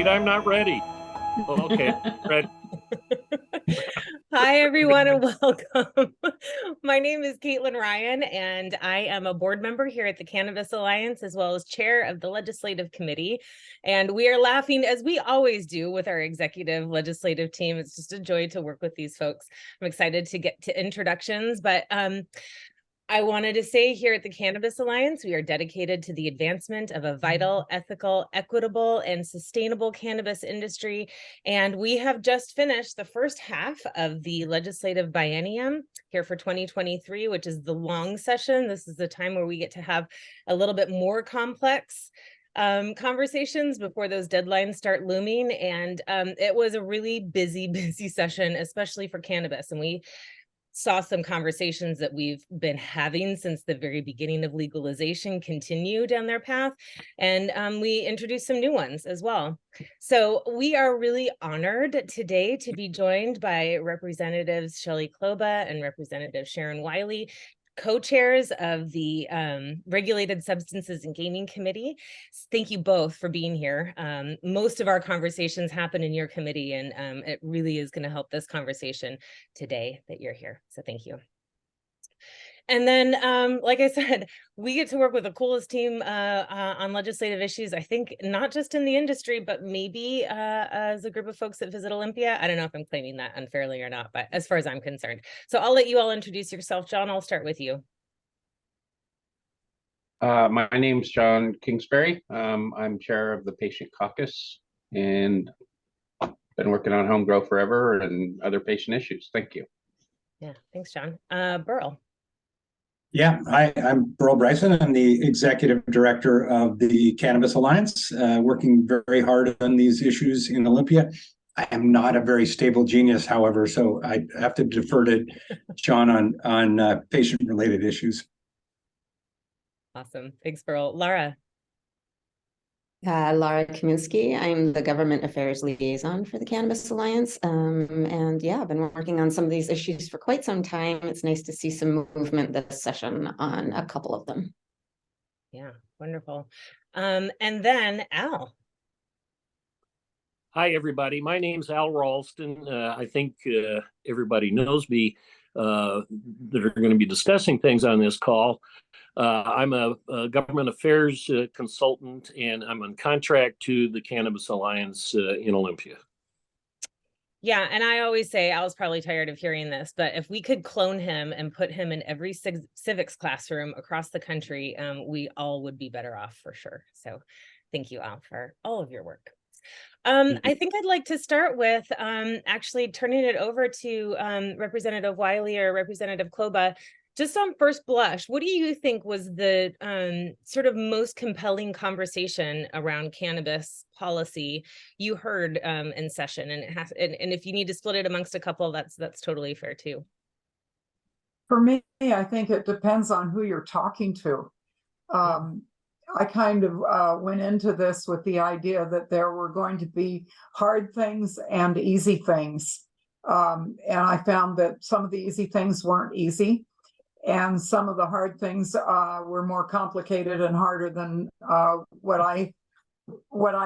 wait, I'm not ready. Okay, ready. Hi, everyone, and welcome. My name is Caitlin Ryan, and I am a board member here at the Cannabis Alliance, as well as chair of the Legislative Committee. And we are laughing, as we always do, with our executive legislative team. It's just a joy to work with these folks. I'm excited to get to introductions, but I wanted to say here at the Cannabis Alliance, we are dedicated to the advancement of a vital, ethical, equitable, and sustainable cannabis industry. And we have just finished the first half of the legislative biennium here for 2023, which is the long session. This is the time where we get to have a little bit more complex conversations before those deadlines start looming. And it was a really busy session, especially for cannabis. And we saw some conversations that we've been having since the very beginning of legalization continue down their path. And we introduced some new ones as well. So we are really honored today to be joined by Representatives Shelley Kloba and Representative Sharon Wiley, co-chairs of the Regulated Substances and Gaming Committee. Thank you both for being here. Most of our conversations happen in your committee, and it really is going to help this conversation today that you're here. So thank you. And then, like I said, we get to work with the coolest team on legislative issues, I think, not just in the industry, but maybe as a group of folks that visit Olympia. I don't know if I'm claiming that unfairly or not, but as far as I'm concerned. So I'll let you all introduce yourself. John, I'll start with you. My name's John Kingsbury. I'm chair of the Patient Caucus and been working on home grow forever and other patient issues. Thank you. Yeah, thanks, John. Burl. Yeah, I'm Burl Bryson. I'm the executive director of the Cannabis Alliance, working very hard on these issues in Olympia. I am not a very stable genius, however, so I have to defer to John on patient-related issues. Awesome. Thanks, Burl. Laura. Laura Kaminsky. I'm the Government Affairs Liaison for the Cannabis Alliance. And yeah, I've been working on some of these issues for quite some time. It's nice to see some movement this session on a couple of them. Yeah, wonderful. And then Al. Hi, everybody. My name's Al Ralston. I think everybody knows me that are going to be discussing things on this call. I'm a government affairs consultant, and I'm on contract to the Cannabis Alliance in Olympia. Yeah, and I always say, Al's probably tired of hearing this, but if we could clone him and put him in every civics classroom across the country, we all would be better off for sure. So thank you, Al, for all of your work. I think I'd like to start with actually turning it over to Representative Wiley or Representative Kloba. Just on first blush, what do you think was the sort of most compelling conversation around cannabis policy you heard in session? And and if you need to split it amongst a couple, that's totally fair too. For me, I think it depends on who you're talking to. I kind of went into this with the idea that there were going to be hard things and easy things. And I found that some of the easy things weren't easy. And some of the hard things were more complicated and harder than what I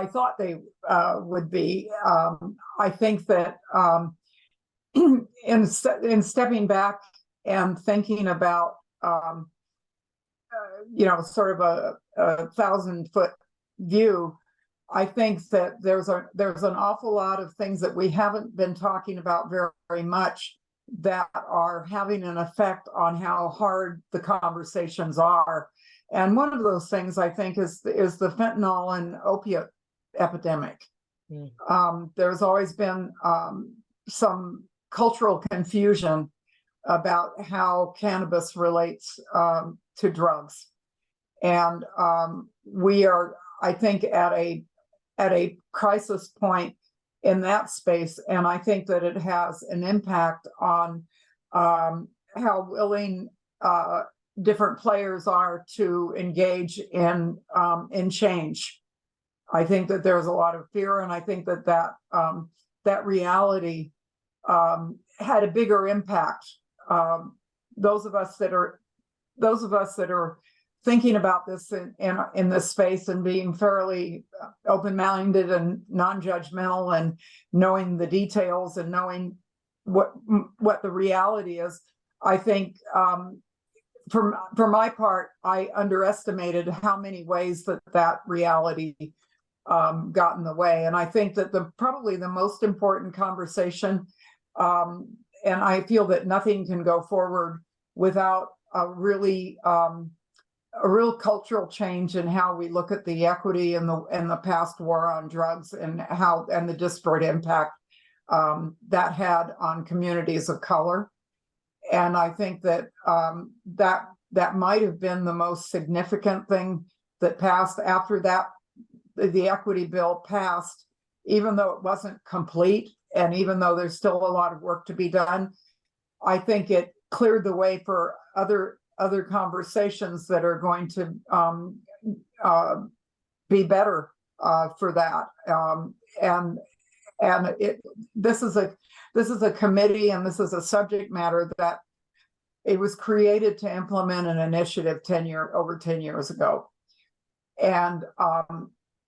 thought they would be. I think that in stepping back and thinking about sort of a 1,000-foot view, I think that there's an awful lot of things that we haven't been talking about very much that are having an effect on how hard the conversations are. And one of those things, I think, is the fentanyl and opiate epidemic. There's always been some cultural confusion about how cannabis relates to drugs. And we are, I think, at a crisis point in that space, and I think that it has an impact on how willing different players are to engage in change. I think that there's a lot of fear, and I think that reality had a bigger impact. Those of us that are thinking about this in this space and being fairly open-minded and non-judgmental and knowing the details and knowing what the reality is, I think for my part, I underestimated how many ways that reality got in the way. And I think that probably the most important conversation, and I feel that nothing can go forward without a real cultural change in how we look at the equity and the past war on drugs and the disparate impact that had on communities of color. And I think that that might have been the most significant thing that passed after that. The equity bill passed, even though it wasn't complete, and even though there's still a lot of work to be done, I think it cleared the way for other conversations that are going to be better for that. This is a committee, and this is a subject matter that it was created to implement an initiative over 10 years ago, and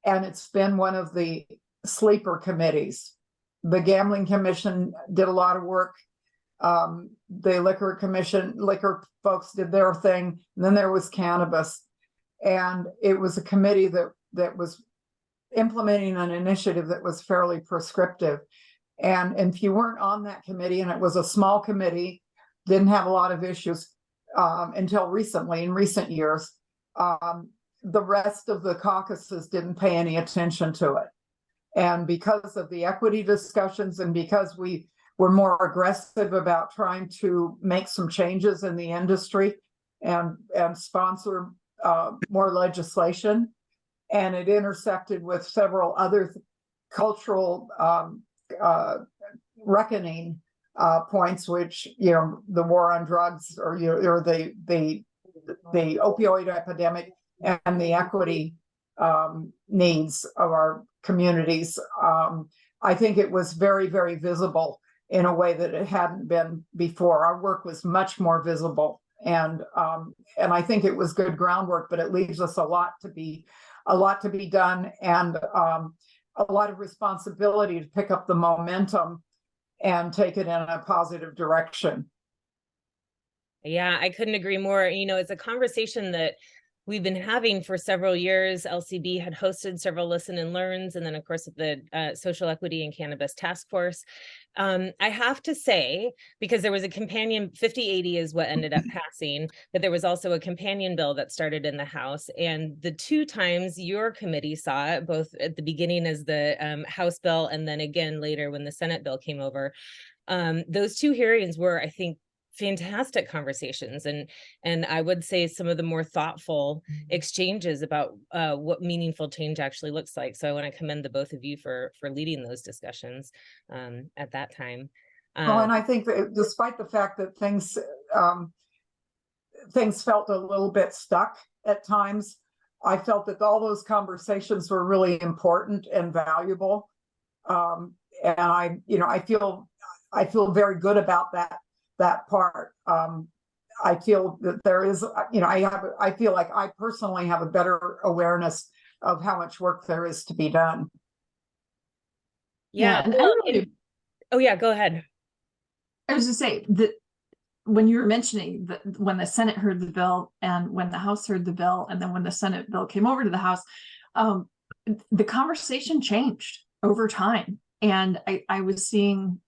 it's been one of the sleeper committees. The Gambling Commission did a lot of work. The liquor folks did their thing. And then there was cannabis, and it was a committee that was implementing an initiative that was fairly prescriptive. And if you weren't on that committee, and it was a small committee, didn't have a lot of issues until recently, in recent years, the rest of the caucuses didn't pay any attention to it. And because of the equity discussions, and because we were more aggressive about trying to make some changes in the industry and sponsor more legislation, and it intersected with several other cultural reckoning points, which, the war on drugs, or the opioid epidemic, and the equity needs of our communities. I think it was very, very visible in a way that it hadn't been before. Our work was much more visible, and I think it was good groundwork, but it leaves us a lot to be done, and a lot of responsibility to pick up the momentum and take it in a positive direction. Yeah, I couldn't agree more. It's a conversation that we've been having for several years. LCB had hosted several listen and learns, and then of course the Social Equity and Cannabis Task Force. I have to say, because there was a companion, 5080 is what ended up passing, but there was also a companion bill that started in the House. And the two times your committee saw it, both at the beginning as the House bill, and then again later when the Senate bill came over, those two hearings were, I think, fantastic conversations, and I would say some of the more thoughtful exchanges about what meaningful change actually looks like. So I want to commend the both of you for leading those discussions at that time. Well, and I think that despite the fact that things felt a little bit stuck at times, I felt that all those conversations were really important and valuable. And I feel very good about that part. I feel that there is, I feel like I personally have a better awareness of how much work there is to be done. Yeah. and Well, really, oh yeah, go ahead. I was just say that when you were mentioning that when the Senate heard the bill and when the House heard the bill, and then when the Senate bill came over to the House, the conversation changed over time. And I was seeing,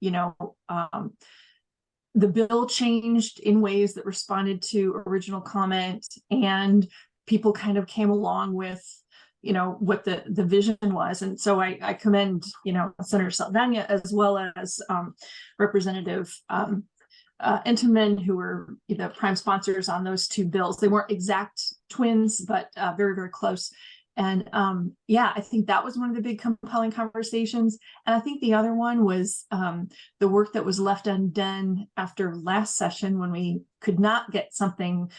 the bill changed in ways that responded to original comment, and people kind of came along with, what the vision was. And so I commend, Senator Saldana, as well as Representative Entenmann, who were the prime sponsors on those two bills. They weren't exact twins, but very, very close. And I think that was one of the big compelling conversations. And I think the other one was the work that was left undone after last session, when we could not get something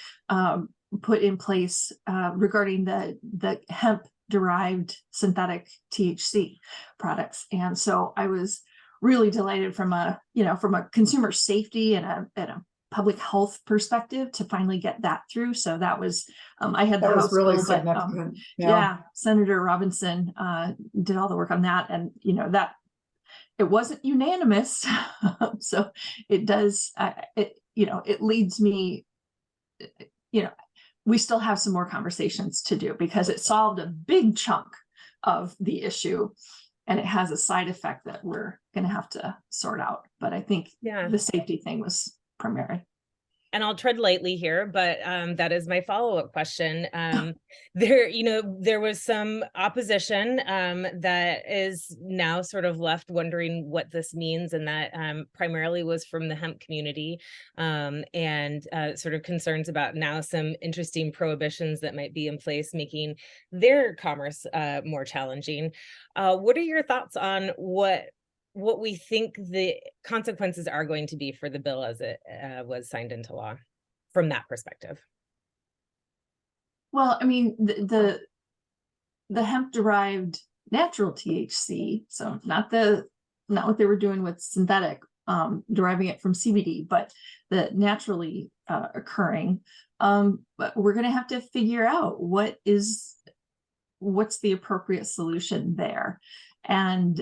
put in place regarding the hemp-derived synthetic THC products. And so I was really delighted from a consumer safety and a public health perspective to finally get that through. So that was, I had the That was House really bill, but, significant. yeah, Senator Robinson did all the work on that, and that it wasn't unanimous. So it does, it leads me, we still have some more conversations to do because it solved a big chunk of the issue, and it has a side effect that we're going to have to sort out. But I think the safety thing was primary. And I'll tread lightly here, but that is my follow-up question. There was some opposition that is now sort of left wondering what this means, and that primarily was from the hemp community, and sort of concerns about now some interesting prohibitions that might be in place, making their commerce more challenging. What are your thoughts on what we think the consequences are going to be for the bill as it was signed into law from that perspective? Well, I mean, the hemp derived natural THC, so not what they were doing with synthetic, deriving it from CBD, but the naturally occurring. But we're going to have to figure out what's the appropriate solution there. And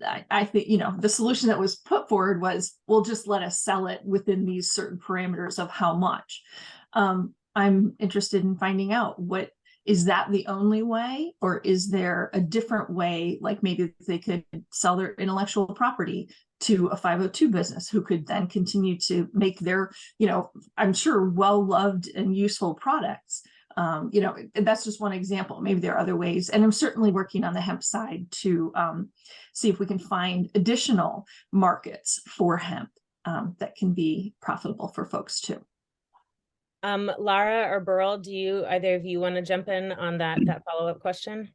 I think, the solution that was put forward was, well, just let us sell it within these certain parameters of how much. I'm interested in finding out, is that the only way, or is there a different way? Like maybe they could sell their intellectual property to a 502 business who could then continue to make their, I'm sure well-loved and useful products. That's just one example. Maybe there are other ways. And I'm certainly working on the hemp side to see if we can find additional markets for hemp that can be profitable for folks too. Lara or Burl, do either of you want to jump in on that follow-up question?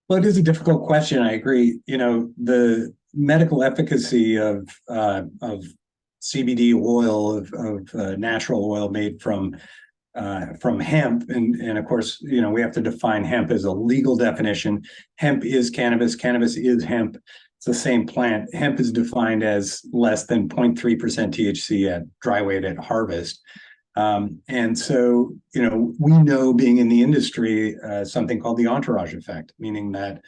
Well, it is a difficult question. I agree. The medical efficacy of CBD oil, of natural oil made from hemp, and of course, we have to define hemp as a legal definition. Hemp is cannabis. Cannabis is hemp. It's the same plant. Hemp is defined as less than 0.3% THC at dry weight at harvest. And so, we know, being in the industry, something called the entourage effect, meaning that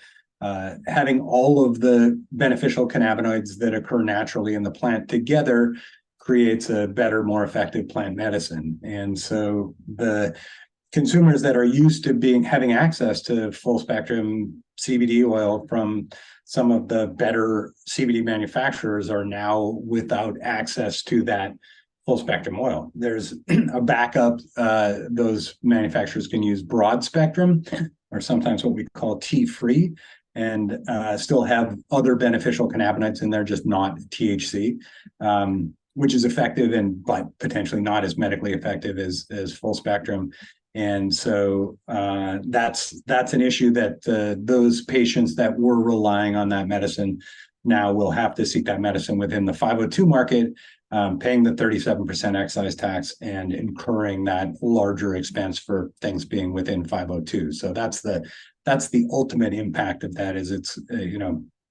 having all of the beneficial cannabinoids that occur naturally in the plant together creates a better, more effective plant medicine. And so the consumers that are used to having access to full spectrum CBD oil from some of the better CBD manufacturers are now without access to that full spectrum oil. There's a backup. Those manufacturers can use broad spectrum, or sometimes what we call T-free, and still have other beneficial cannabinoids in there, just not THC. Which is effective but potentially not as medically effective as full spectrum. And so that's an issue that those patients that were relying on that medicine now will have to seek that medicine within the 502 market, paying the 37% excise tax and incurring that larger expense for things being within 502. So that's the ultimate impact of that. Is it's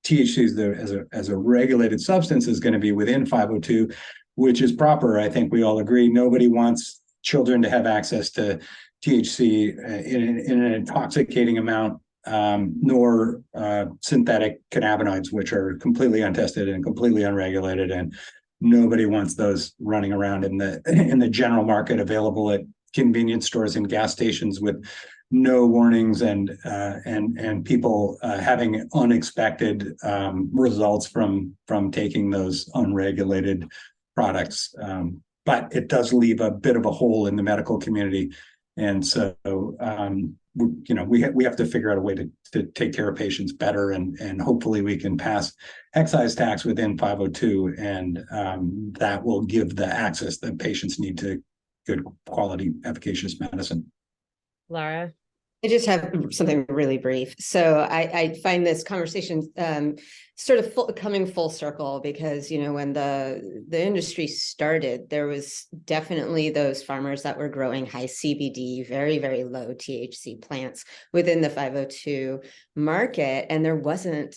THC as a regulated substance is going to be within 502, which is proper. I think we all agree. Nobody wants children to have access to THC in an intoxicating amount, nor synthetic cannabinoids, which are completely untested and completely unregulated. And nobody wants those running around in the general market, available at convenience stores and gas stations with no warnings, and people having unexpected results from taking those unregulated products. But it does leave a bit of a hole in the medical community, and so we have to figure out a way to take care of patients better, and hopefully we can pass excise tax within 502, and that will give the access that patients need to good quality, efficacious medicine. Lara? I just have something really brief. So I find this conversation sort of coming full circle, because, when the industry started, there was definitely those farmers that were growing high CBD, very, very low THC plants within the 502 market. And there wasn't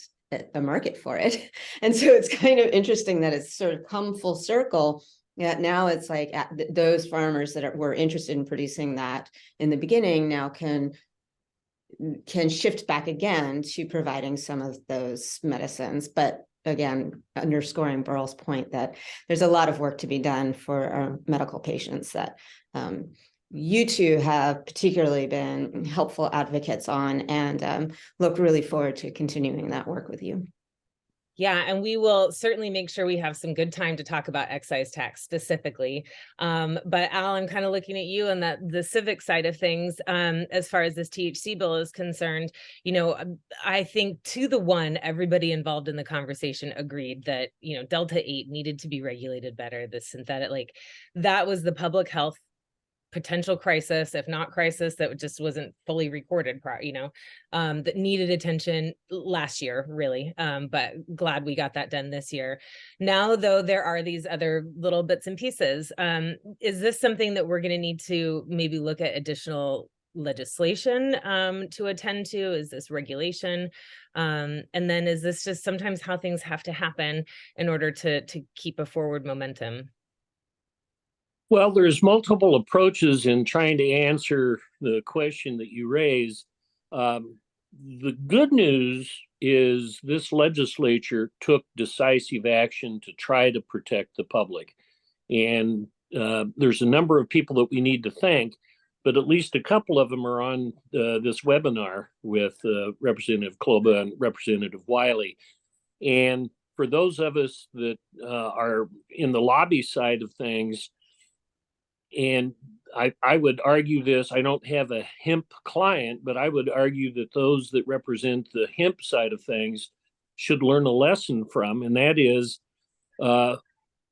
a market for it. And so it's kind of interesting that it's sort of come full circle. Yeah, now it's like those farmers that were interested in producing that in the beginning now can shift back again to providing some of those medicines. But again, underscoring Burl's point that there's a lot of work to be done for our medical patients that you two have particularly been helpful advocates on, and look really forward to continuing that work with you. Yeah, and we will certainly make sure we have some good time to talk about excise tax specifically. But Al, I'm kind of looking at you and the civic side of things as far as this THC bill is concerned. You know, I think everybody involved in the conversation agreed that, you know, Delta 8 needed to be regulated better. The synthetic, like that was the public health potential crisis, if not crisis, that just wasn't fully recorded, that needed attention last year, really. But glad we got that done this year. Now, though, there are these other little bits and pieces. Is this something that we're going to need to maybe look at additional legislation to attend to? Is this regulation? And then is this just sometimes how things have to happen in order to keep a forward momentum? Well, there's multiple approaches in trying to answer the question that you raise. The good news is this legislature took decisive action to try to protect the public. And there's a number of people that we need to thank, but at least a couple of them are on this webinar with Representative Kloba and Representative Wiley. And for those of us that are in the lobby side of things, and I would argue this, I don't have a hemp client, but I would argue that those that represent the hemp side of things should learn a lesson from, and that is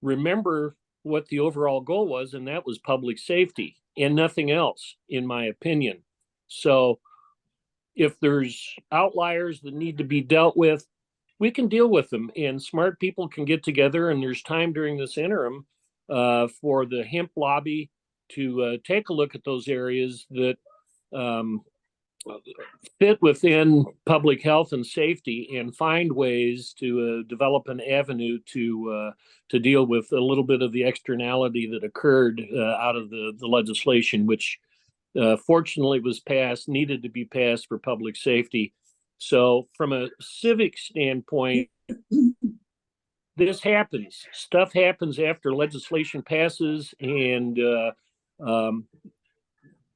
remember what the overall goal was, and that was public safety and nothing else, in my opinion. So if there's outliers that need to be dealt with, we can deal with them, and smart people can get together, and there's time during this interim for the hemp lobby to take a look at those areas that fit within public health and safety and find ways to develop an avenue to deal with a little bit of the externality that occurred out of the legislation, which fortunately was passed, needed to be passed for public safety. So from a civic standpoint, this happens. Stuff happens after legislation passes, and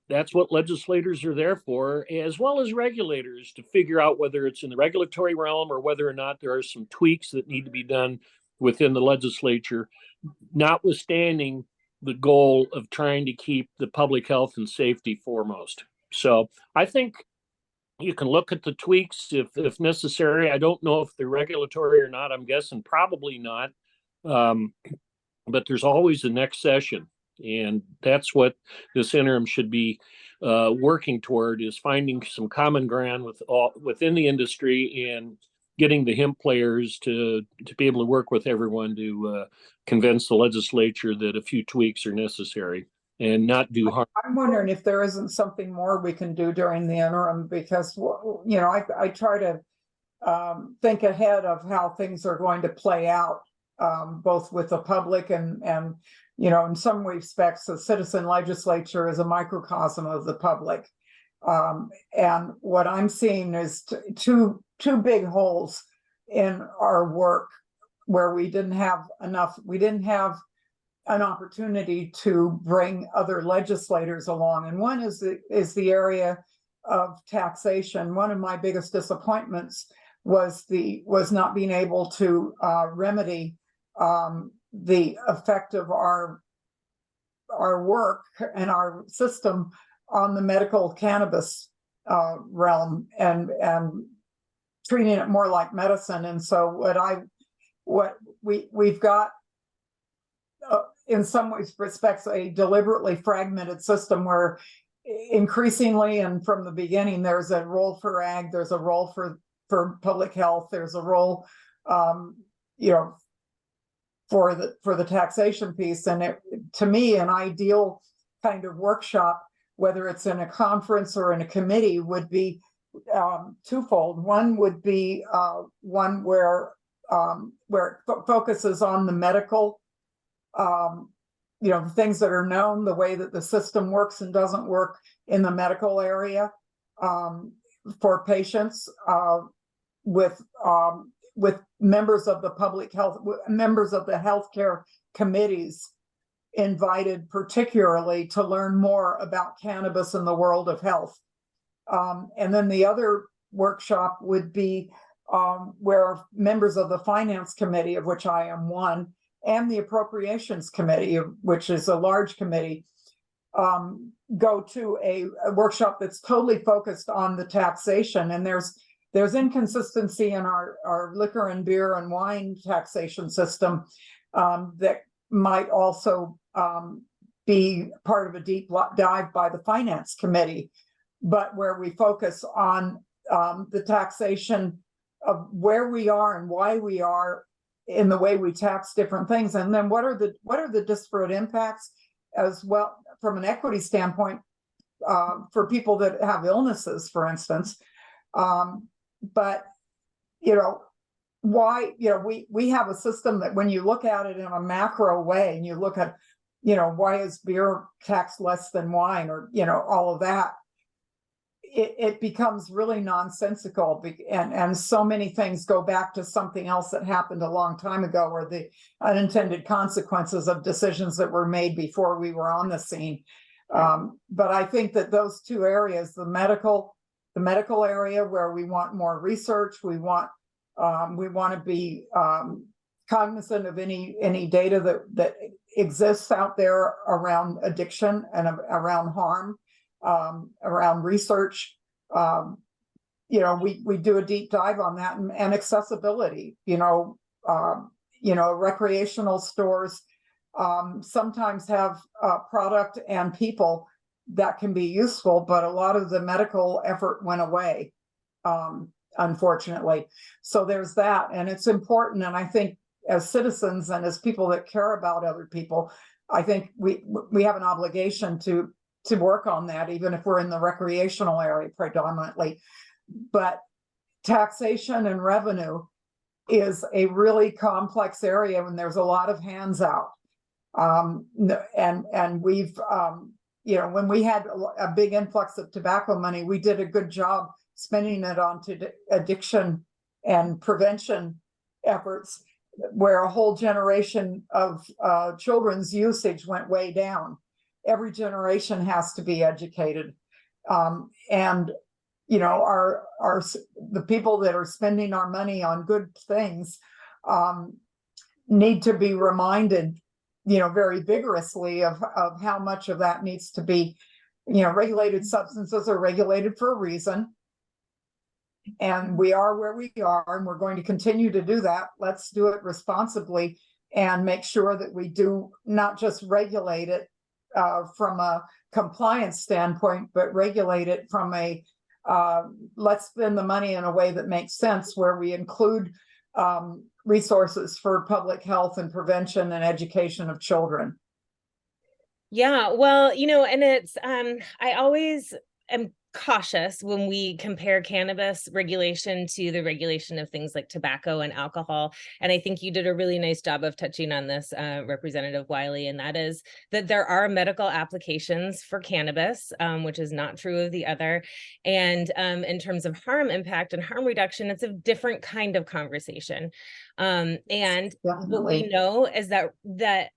that's what legislators are there for, as well as regulators, to figure out whether it's in the regulatory realm or whether or not there are some tweaks that need to be done within the legislature, notwithstanding the goal of trying to keep the public health and safety foremost. So I think you can look at the tweaks if necessary. I don't know if they're regulatory or not. I'm guessing probably not. But there's always the next session. And that's what this interim should be working toward, is finding some common ground within the industry and getting the hemp players to be able to work with everyone to convince the legislature that a few tweaks are necessary and not do harm. I'm wondering if there isn't something more we can do during the interim, because, you know, I try to think ahead of how things are going to play out, both with the public and you know, in some respects, the citizen legislature is a microcosm of the public. And what I'm seeing is two big holes in our work where we didn't have an opportunity to bring other legislators along. And one is the area of taxation. One of my biggest disappointments was not being able to remedy the effect of our work and our system on the medical cannabis realm and treating it more like medicine. And so we've got in some respects a deliberately fragmented system where increasingly, and from the beginning, there's a role for ag, there's a role for public health, there's a role you know, for the taxation piece. And to me, an ideal kind of workshop, whether it's in a conference or in a committee, would be twofold. One would be one where it focuses on the medical, the things that are known, the way that the system works and doesn't work in the medical area for patients, with members of the public health, members of the healthcare committees invited particularly to learn more about cannabis in the world of health. And then the other workshop would be where members of the finance committee, of which I am one, and the appropriations committee, which is a large committee, go to a workshop that's totally focused on the taxation. And there's inconsistency in our liquor and beer and wine taxation system that might also be part of a deep dive by the finance committee, but where we focus on the taxation of where we are and why we are in the way we tax different things, and then what are the disparate impacts as well from an equity standpoint for people that have illnesses, for instance. But why we have a system that when you look at it in a macro way and you look at why is beer taxed less than wine, or all of that, it becomes really nonsensical, and so many things go back to something else that happened a long time ago, or the unintended consequences of decisions that were made before we were on the scene. But I think that those two areas, the medical area where we want more research, we want to be cognizant of any data that exists out there around addiction and around harm, around research. We do a deep dive on that, and accessibility. Recreational stores sometimes have product and people that can be useful, but a lot of the medical effort went away, unfortunately. So there's that, and it's important. And I think as citizens and as people that care about other people, I think we have an obligation to work on that, even if we're in the recreational area predominantly. But taxation and revenue is a really complex area when there's a lot of hands out. And we've, when we had a big influx of tobacco money, we did a good job spending it on addiction and prevention efforts, where a whole generation of children's usage went way down. Every generation has to be educated, and the people that are spending our money on good things need to be reminded, very vigorously of how much of that needs to be, regulated substances are regulated for a reason. And we are where we are, and we're going to continue to do that. Let's do it responsibly and make sure that we do not just regulate it from a compliance standpoint, but regulate it from a let's spend the money in a way that makes sense, where we include resources for public health and prevention and education of children. Yeah, well, and it's I always am cautious when we compare cannabis regulation to the regulation of things like tobacco and alcohol. And I think you did a really nice job of touching on this, Representative Wiley, and that is that there are medical applications for cannabis, which is not true of the other. And in terms of harm impact and harm reduction, it's a different kind of conversation. And what we know is that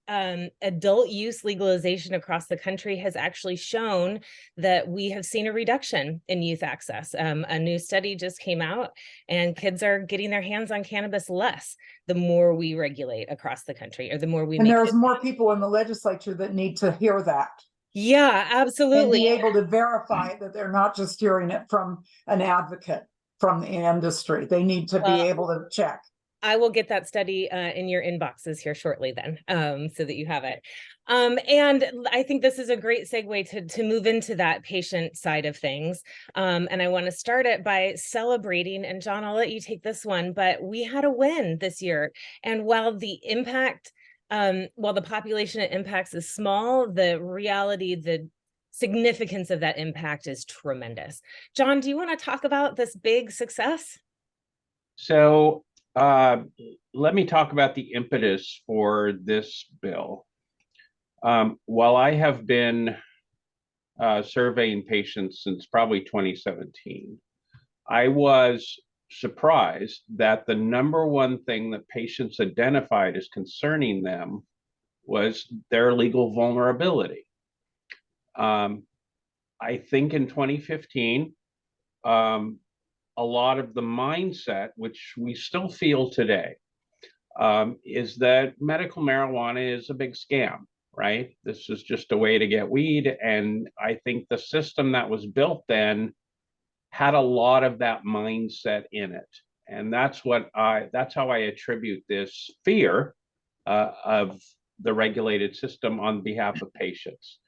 adult use legalization across the country has actually shown that we have seen a reduction in youth access. A new study just came out, and kids are getting their hands on cannabis less the more we regulate across the country, or the more we. And there's more people in the legislature that need to hear that. Yeah, absolutely. And be able to verify that they're not just hearing it from an advocate from the industry. They need to be able to check. I will get that study in your inboxes here shortly then, so that you have it. And I think this is a great segue to move into that patient side of things. And I want to start it by celebrating, and John, I'll let you take this one, but we had a win this year. And while the impact, while the population it impacts is small, the reality, the significance of that impact is tremendous. John, do you want to talk about this big success? So let me talk about the impetus for this bill. While I have been surveying patients since probably 2017, I was surprised that the number one thing that patients identified as concerning them was their legal vulnerability. I think in 2015, a lot of the mindset, which we still feel today, is that medical marijuana is a big scam, right? This is just a way to get weed. And I think the system that was built then had a lot of that mindset in it. And that's how I attribute this fear of the regulated system on behalf of patients.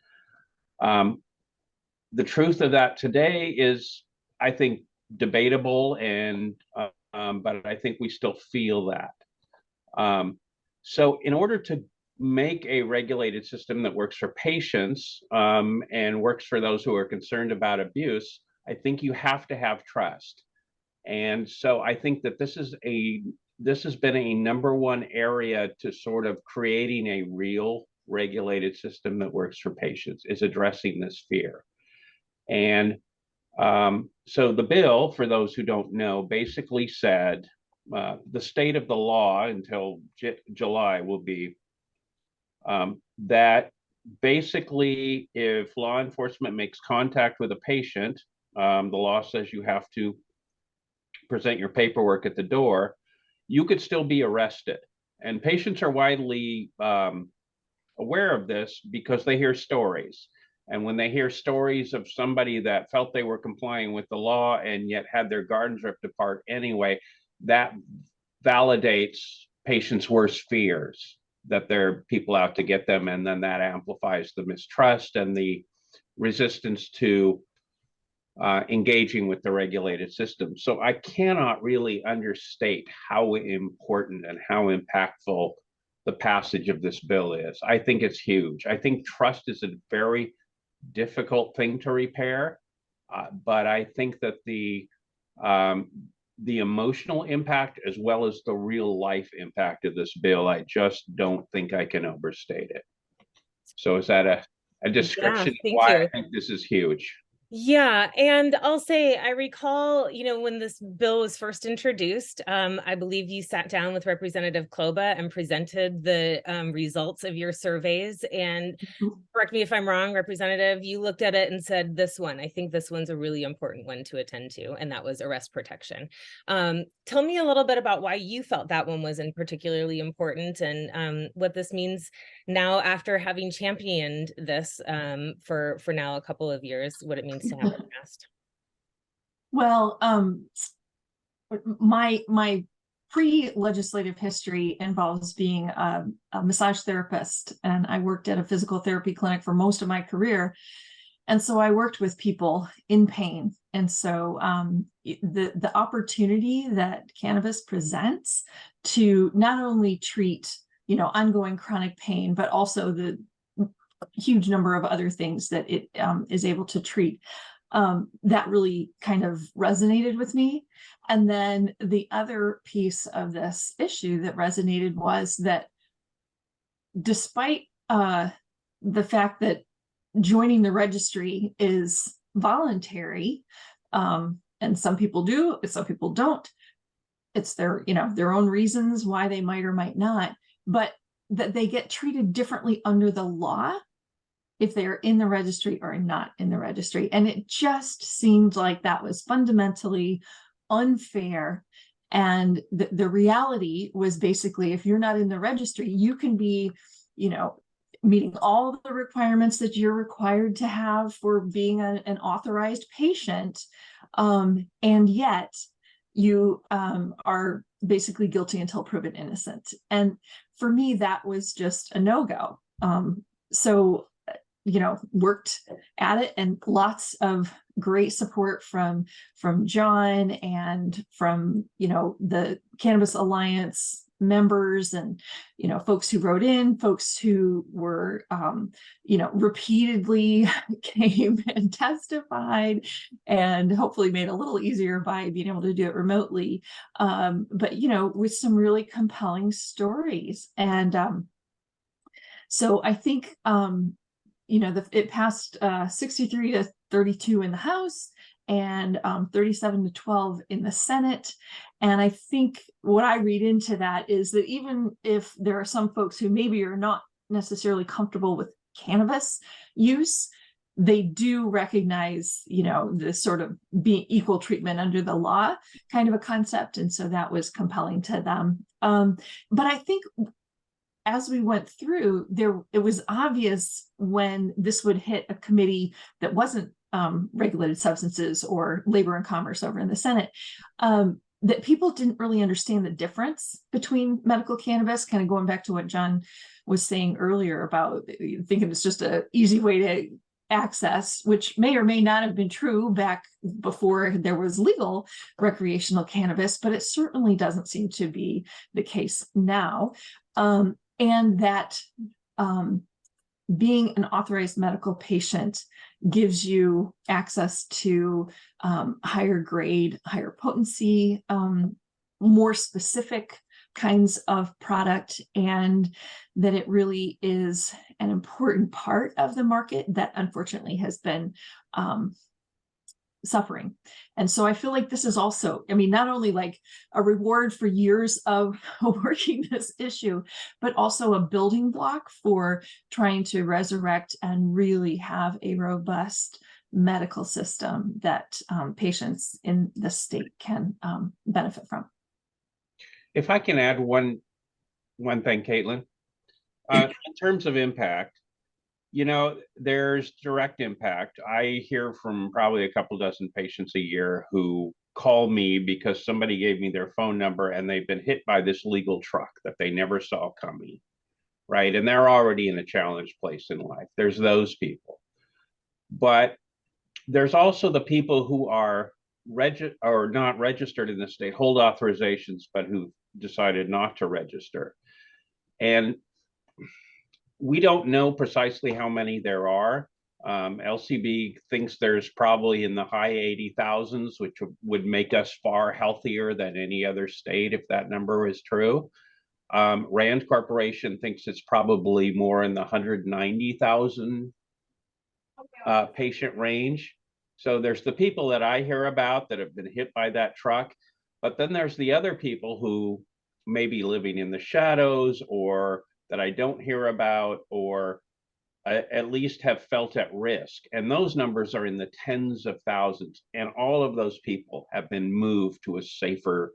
The truth of that today is, I think, debatable, and but I think we still feel that. So in order to make a regulated system that works for patients and works for those who are concerned about abuse, I think you have to have trust. And so I think that this has been a number one area to sort of creating a real regulated system that works for patients, is addressing this fear. And so the bill, for those who don't know, basically said the state of the law until July will be that basically if law enforcement makes contact with a patient, the law says you have to present your paperwork at the door, you could still be arrested. And patients are widely aware of this because they hear stories. And when they hear stories of somebody that felt they were complying with the law and yet had their gardens ripped apart anyway, that validates patients' worst fears, that there are people out to get them. And then that amplifies the mistrust and the resistance to engaging with the regulated system. So I cannot really understate how important and how impactful the passage of this bill is. I think it's huge. I think trust is a very difficult thing to repair, but I think that the emotional impact as well as the real life impact of this bill, I just don't think I can overstate it. So is that a description of why I think this is huge? Yeah, and I'll say, I recall, when this bill was first introduced, I believe you sat down with Representative Kloba and presented the results of your surveys. And correct me if I'm wrong, Representative, you looked at it and said, I think this one's a really important one to attend to, and that was arrest protection. Tell me a little bit about why you felt that one was particularly important, and what this means now after having championed this for now a couple of years, what it means to have it passed. Well, my pre-legislative history involves being a massage therapist, and I worked at a physical therapy clinic for most of my career. And so I worked with people in pain. And so the opportunity that cannabis presents to not only treat, ongoing chronic pain, but also the huge number of other things that it is able to treat, that really kind of resonated with me. And then the other piece of this issue that resonated was that despite the fact that joining the registry is voluntary, and some people do, some people don't, it's their own reasons why they might or might not, but that they get treated differently under the law if they're in the registry or not in the registry. And it just seemed like that was fundamentally unfair. And the reality was basically, if you're not in the registry, you can be, meeting all the requirements that you're required to have for being an authorized patient. And yet you are basically guilty until proven innocent. And for me, that was just a no-go. So worked at it, and lots of great support from John and from, the Cannabis Alliance members and, folks who wrote in, folks who were, repeatedly came and testified, and hopefully made it a little easier by being able to do it remotely. But, with some really compelling stories. And so I think, it passed 63-32 in the House and 37-12 in the Senate. And I think what I read into that is that even if there are some folks who maybe are not necessarily comfortable with cannabis use, they do recognize, this sort of being equal treatment under the law kind of a concept. And so that was compelling to them. But I think as we went through, it was obvious when this would hit a committee that wasn't regulated substances or labor and commerce over in the Senate, that people didn't really understand the difference between medical cannabis, kind of going back to what John was saying earlier about thinking it's just an easy way to access, which may or may not have been true back before there was legal recreational cannabis, but it certainly doesn't seem to be the case now. And that being an authorized medical patient gives you access to higher grade, higher potency, more specific kinds of product, and that it really is an important part of the market that unfortunately has been suffering. And so I feel like this is also, not only like a reward for years of working this issue, but also a building block for trying to resurrect and really have a robust medical system that patients in the state can benefit from. If I can add one thing, Caitlin, in terms of impact, there's direct impact. I hear from probably a couple dozen patients a year who call me because somebody gave me their phone number and they've been hit by this legal truck that they never saw coming, right? And they're already in a challenged place in life. There's those people. But there's also the people who are not registered in the state, hold authorizations, but who decided not to register. And we don't know precisely how many there are. LCB thinks there's probably in the high 80,000s, which would make us far healthier than any other state if that number is true. Rand Corporation thinks it's probably more in the 190,000 patient range. So there's the people that I hear about that have been hit by that truck, but then there's the other people who may be living in the shadows, or that I don't hear about, or at least have felt at risk. And those numbers are in the tens of thousands. And all of those people have been moved to a safer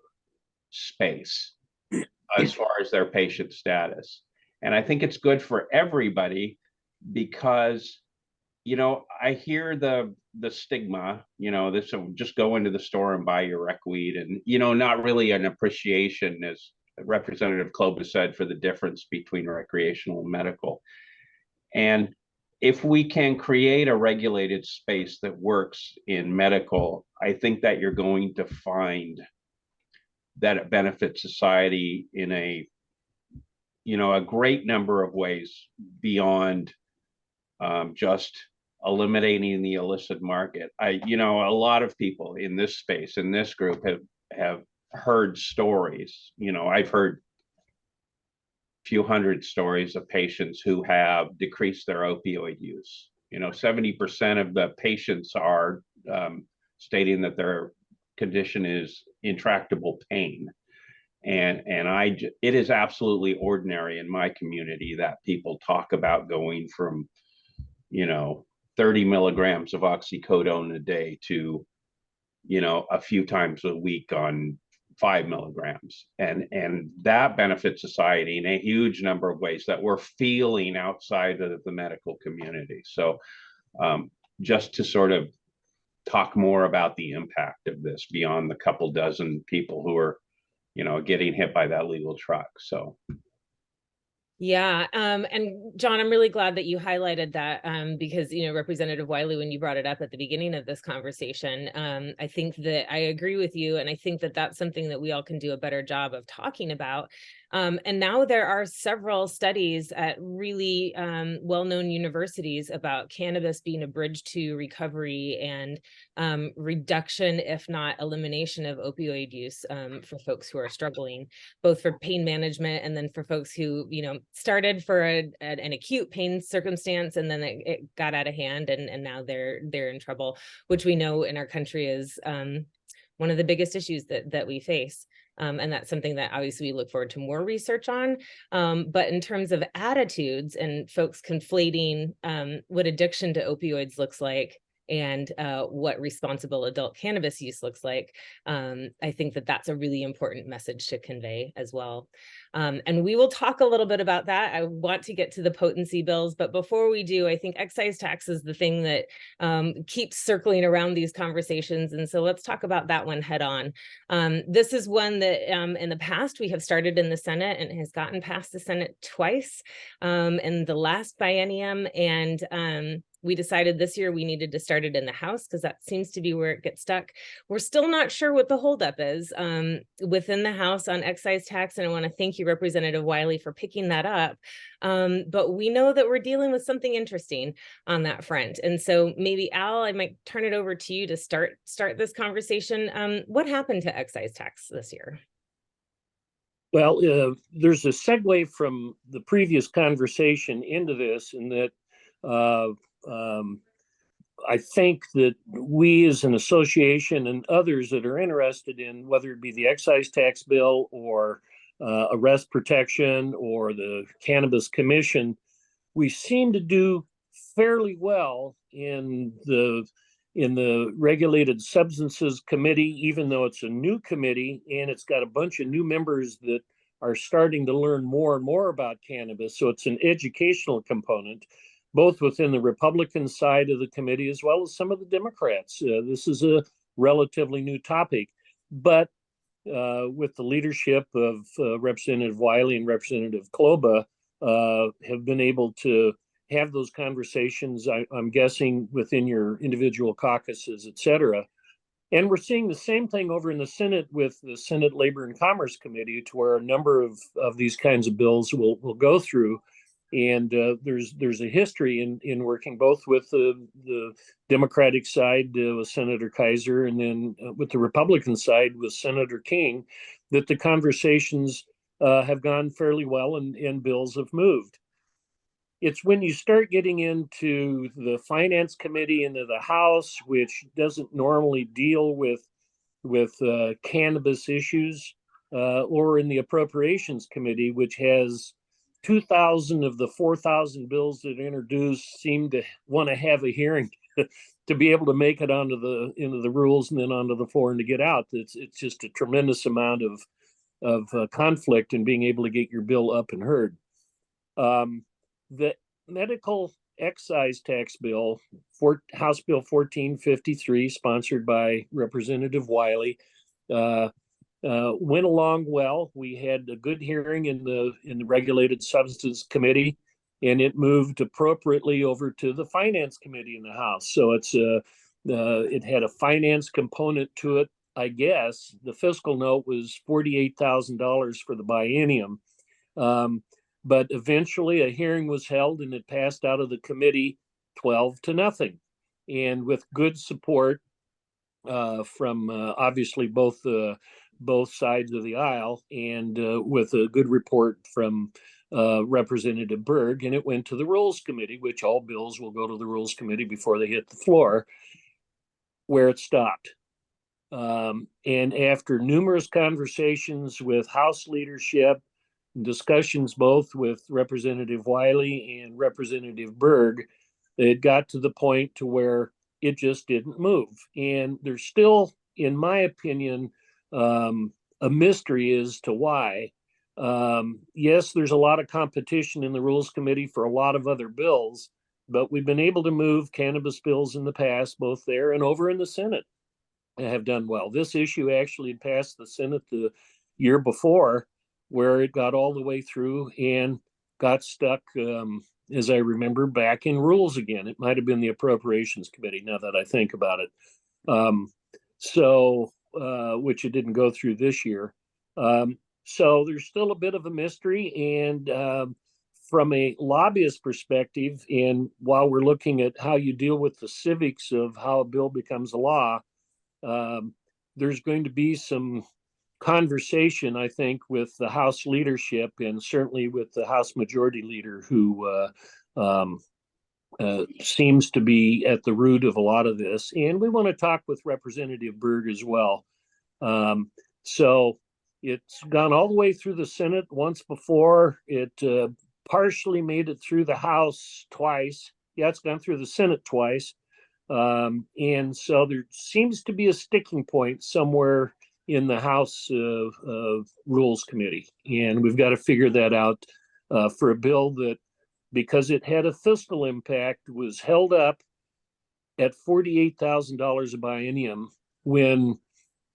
space as far as their patient status. And I think it's good for everybody because, I hear the stigma, this just go into the store and buy your rec weed, and, not really an appreciation, as Representative Klobus said, for the difference between recreational and medical. And if we can create a regulated space that works in medical, I think that you're going to find that it benefits society in a great number of ways beyond just eliminating the illicit market. A lot of people in this space, in this group, have heard stories. I've heard a few hundred stories of patients who have decreased their opioid use. 70% of the patients are stating that their condition is intractable pain. And it is absolutely ordinary in my community that people talk about going from, 30 milligrams of oxycodone a day to, a few times a week on 5 milligrams. And that benefits society in a huge number of ways that we're feeling outside of the medical community. So just to sort of talk more about the impact of this beyond the couple dozen people who are, getting hit by that legal truck. So. Yeah, and John, I'm really glad that you highlighted that, because, Representative Wiley, when you brought it up at the beginning of this conversation, I think that I agree with you, and I think that that's something that we all can do a better job of talking about. And now there are several studies at really well-known universities about cannabis being a bridge to recovery and reduction, if not elimination, of opioid use for folks who are struggling, both for pain management and then for folks who, started for an acute pain circumstance, and then it got out of hand, and now they're in trouble, which we know in our country is one of the biggest issues that we face. And that's something that obviously we look forward to more research on. But in terms of attitudes and folks conflating what addiction to opioids looks like and what responsible adult cannabis use looks like, I think that that's a really important message to convey as well. And we will talk a little bit about that. I want to get to the potency bills, but before we do, I think excise tax is the thing that keeps circling around these conversations. And so let's talk about that one head on. This is one that in the past we have started in the Senate and has gotten past the Senate twice in the last biennium. And we decided this year we needed to start it in the House because that seems to be where it gets stuck. We're still not sure what the holdup is within the House on excise tax, and I want to thank you, Representative Wiley, for picking that up. But we know that we're dealing with something interesting on that front, and so maybe Al, I might turn it over to you to start this conversation. What happened to excise tax this year? Well, there's a segue from the previous conversation into this, in that I think that we as an association and others that are interested in whether it be the excise tax bill or arrest protection or the Cannabis Commission, we seem to do fairly well in the Regulated Substances Committee, even though it's a new committee and it's got a bunch of new members that are starting to learn more and more about cannabis. So it's an educational component, both within the Republican side of the committee as well as some of the Democrats. This is a relatively new topic, but with the leadership of Representative Wiley and Representative Kloba, have been able to have those conversations, I'm guessing, within your individual caucuses, et cetera. And we're seeing the same thing over in the Senate with the Senate Labor and Commerce Committee, to where a number of these kinds of bills will go through. And there's a history in working both with the Democratic side with Senator Kaiser, and then with the Republican side with Senator King, that the conversations have gone fairly well and bills have moved. It's when you start getting into the Finance Committee, into the House, which doesn't normally deal with cannabis issues, or in the Appropriations Committee, which has 2,000 of the 4,000 bills that are introduced, seem to want to have a hearing to be able to make it into the rules and then onto the floor and to get out. It's just a tremendous amount of conflict in being able to get your bill up and heard. The medical excise tax bill, House Bill 1453, sponsored by Representative Wiley, went along well. We had a good hearing in the Regulated Substances Committee, and it moved appropriately over to the Finance Committee in the House. So it had a finance component to it. I guess the fiscal note was $48,000 for the biennium. But eventually a hearing was held and it passed out of the committee 12-0, and with good support from obviously both sides of the aisle, and with a good report from Representative Berg, and it went to the Rules Committee, which all bills will go to the Rules Committee before they hit the floor, where it stopped. And after numerous conversations with House leadership, discussions both with Representative Wiley and Representative Berg, it got to the point to where it just didn't move. And there's still, in my opinion, a mystery as to why. Yes, there's a lot of competition in the Rules Committee for a lot of other bills, but we've been able to move cannabis bills in the past, both there and over in the Senate, and have done well. This issue actually passed the Senate the year before, where it got all the way through and got stuck, as I remember, back in rules again. It might have been the Appropriations Committee, now that I think about it. Which it didn't go through this year. So there's still a bit of a mystery. And from a lobbyist perspective, and while we're looking at how you deal with the civics of how a bill becomes a law, there's going to be some conversation, I think, with the House leadership and certainly with the House Majority Leader, who seems to be at the root of a lot of this. And we want to talk with Representative Berg as well. So it's gone all the way through the Senate once before. It partially made it through the House twice. Yeah, it's gone through the Senate twice. And so there seems to be a sticking point somewhere in the House Rules Committee. And we've got to figure that out for a bill that, because it had a fiscal impact, was held up at $48,000 a biennium when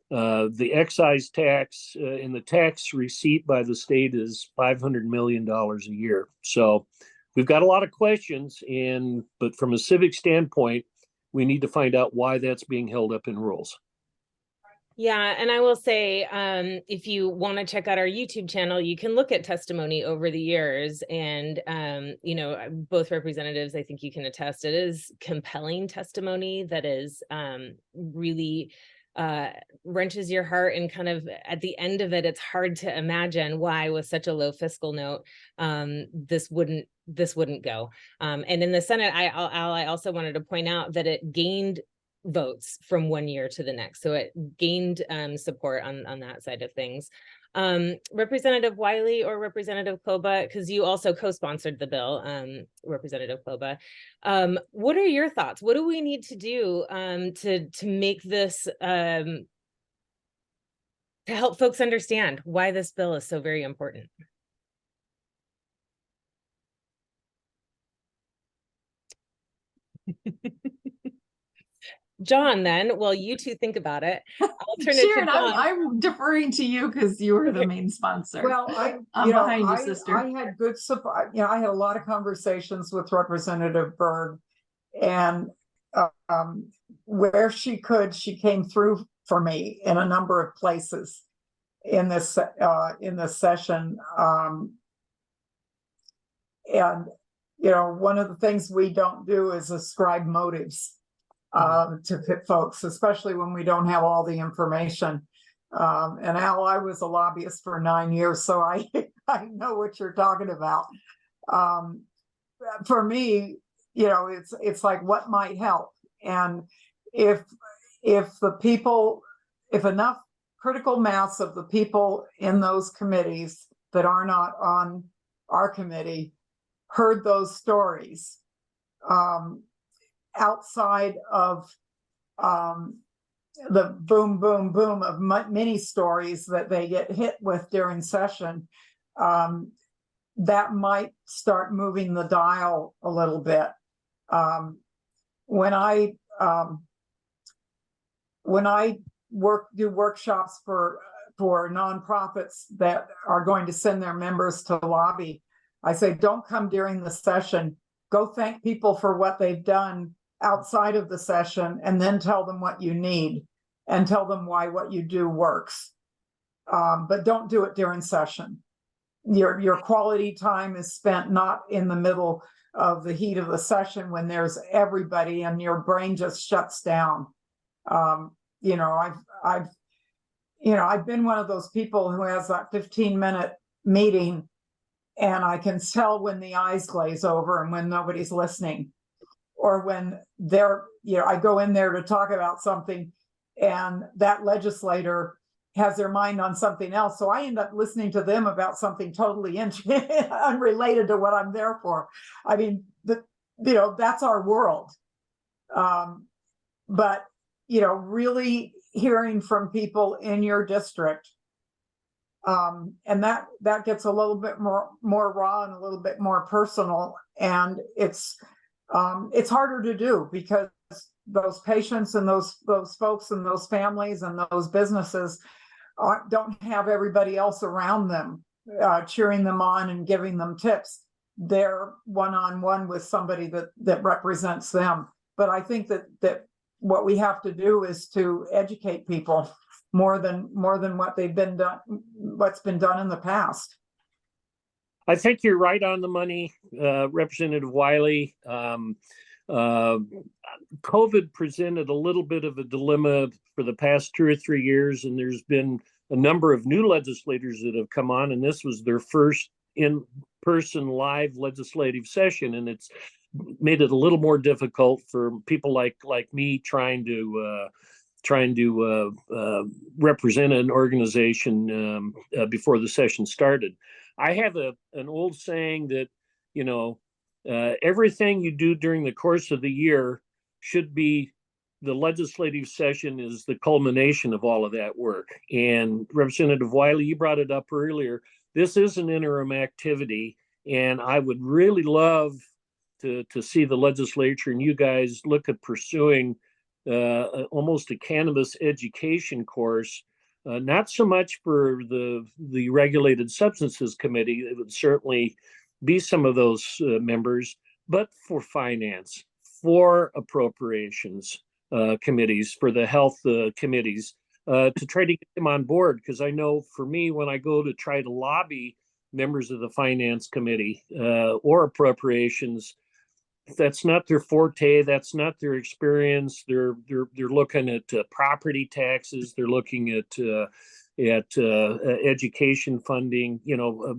the excise tax and the tax receipt by the state is $500 million a year. So we've got a lot of questions, but from a civic standpoint, we need to find out why that's being held up in rules. Yeah, and I will say, if you want to check out our YouTube channel, you can look at testimony over the years, and both representatives, I think you can attest, it is compelling testimony that is really wrenches your heart, and kind of at the end of it, it's hard to imagine why, with such a low fiscal note, this wouldn't go. And in the Senate, I also wanted to point out that it gained votes from one year to the next. So it gained support on that side of things. Representative Wiley or Representative Kloba, because you also co-sponsored the bill, Representative Kloba. What are your thoughts? What do we need to do to make this, to help folks understand why this bill is so very important? John, then, well, you two think about it. I'll turn Sharon, it to John. I'm deferring to you because you were the main sponsor. Well, I'm behind you, sister. I had good support. I had a lot of conversations with Representative Berg, and where she could, she came through for me in a number of places in this session. And one of the things we don't do is ascribe motives to folks, especially when we don't have all the information. And Al, I was a lobbyist for 9 years, so I know what you're talking about. For me, it's like, what might help? And if enough critical mass of the people in those committees that are not on our committee heard those stories, outside of the boom, boom, boom of many stories that they get hit with during session, that might start moving the dial a little bit. When I do workshops for nonprofits that are going to send their members to lobby, I say, don't come during the session. Go thank people for what they've done outside of the session, and then tell them what you need and tell them why what you do works. But don't do it during session. Your quality time is spent not in the middle of the heat of the session when there's everybody and your brain just shuts down. I've been one of those people who has that 15-minute meeting, and I can tell when the eyes glaze over and when nobody's listening, or when I go in there to talk about something and that legislator has their mind on something else. So I end up listening to them about something totally unrelated to what I'm there for. I mean, that's our world. But, really hearing from people in your district, and that gets a little bit more raw and a little bit more personal. And it's harder to do because those patients and those folks and those families and those businesses don't have everybody else around them cheering them on and giving them tips. they're one-on-one with somebody that represents them. But I think that what we have to do is to educate people more than what's been done in the past. I think you're right on the money, Representative Wiley. COVID presented a little bit of a dilemma for the past 2 or 3 years, and there's been a number of new legislators that have come on, and this was their first in-person live legislative session, and it's made it a little more difficult for people like me trying to represent an organization before the session started. I have an old saying that, you know, everything you do during the course of the year should be, the legislative session is the culmination of all of that work. And Representative Wiley, you brought it up earlier. This is an interim activity, and I would really love to see the legislature and you guys look at pursuing almost a cannabis education course. Not so much for the Regulated Substances Committee, it would certainly be some of those members, but for finance, for appropriations committees, for the health committees, to try to get them on board. Because I know for me, when I go to try to lobby members of the finance committee or appropriations, that's not their forte. That's not their experience. They're looking at property taxes. They're looking at education funding. You know,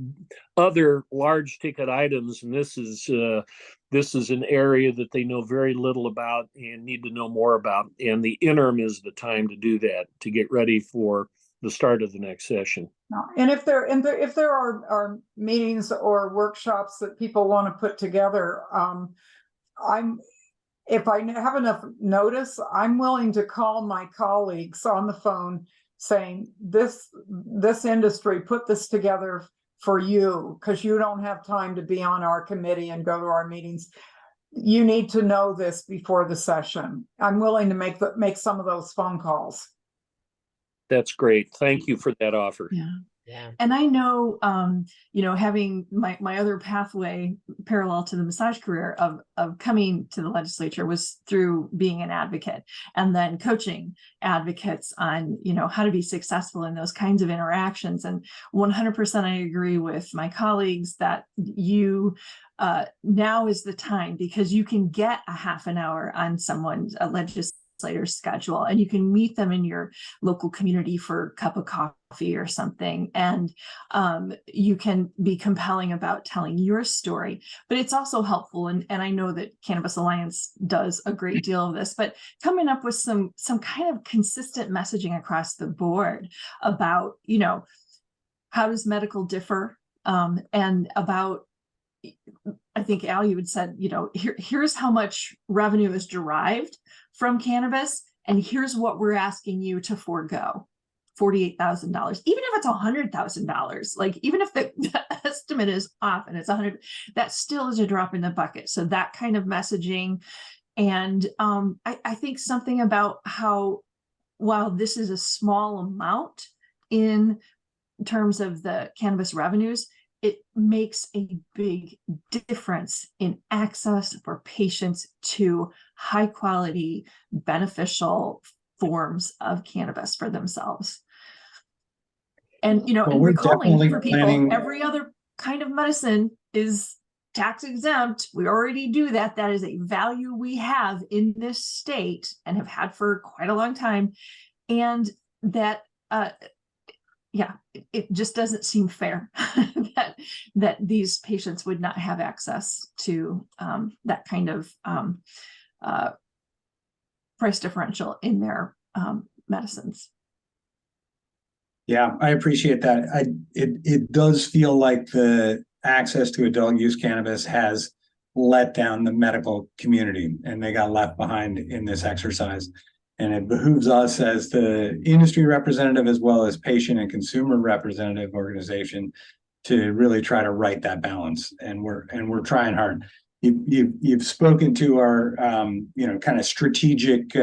other large ticket items. And this is an area that they know very little about and need to know more about. And the interim is the time to do that, to get ready for the start of the next session. And if there are meetings or workshops that people want to put together, if I have enough notice, I'm willing to call my colleagues on the phone saying, this industry put this together for you because you don't have time to be on our committee and go to our meetings. You need to know this before the session. I'm willing to make some of those phone calls. That's great. Thank you for that offer. Yeah. Yeah. And I know, you know, having my other pathway parallel to the massage career of coming to the legislature was through being an advocate and then coaching advocates on, you know, how to be successful in those kinds of interactions. And 100% I agree with my colleagues that you now is the time, because you can get a half an hour on someone's legislator's schedule, and you can meet them in your local community for a cup of coffee or something, and you can be compelling about telling your story. But it's also helpful, and I know that Cannabis Alliance does a great deal of this, but coming up with some kind of consistent messaging across the board about, you know, how does medical differ, and about, I think Al, you had said, you know, here's how much revenue is derived from cannabis, and here's what we're asking you to forego: $48,000. Even if it's $100,000, like even if the estimate is off and it's 100, that still is a drop in the bucket. So that kind of messaging, and I think something about how, while this is a small amount in terms of the cannabis revenues, it makes a big difference in access for patients to high quality, beneficial forms of cannabis for themselves. And, you know, Well, and we're recalling definitely for people, planning- every other kind of medicine is tax exempt. We already do that. That is a value we have in this state and have had for quite a long time. And that, yeah, it just doesn't seem fair that these patients would not have access to that kind of price differential in their medicines. Yeah, I appreciate that. It does feel like the access to adult use cannabis has let down the medical community, and they got left behind in this exercise. And it behooves us as the industry representative, as well as patient and consumer representative organization, to really try to right that balance. And we're trying hard. You've spoken to our you know, kind of strategic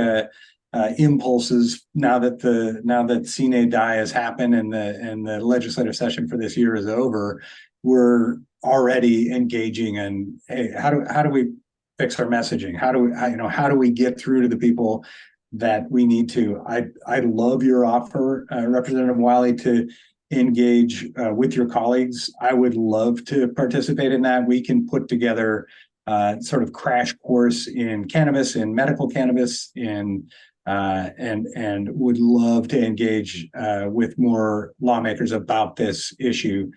impulses now that CNA die has happened and the legislative session for this year is over. We're already engaging in, hey, how do we fix our messaging? How do we get through to the people that we need to? I love your offer, Representative Wiley, to engage with your colleagues. I would love to participate in that. We can put together sort of crash course in cannabis, in medical cannabis, and would love to engage with more lawmakers about this issue.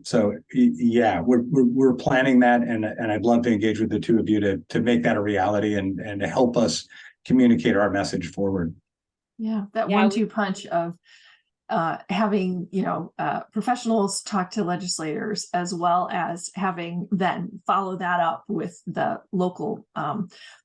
So yeah, we're planning that, and I'd love to engage with the two of you to make that a reality and to help us communicate our message forward. Yeah, that Yeah, 1-2 punch of having, professionals talk to legislators, as well as having then follow that up with the local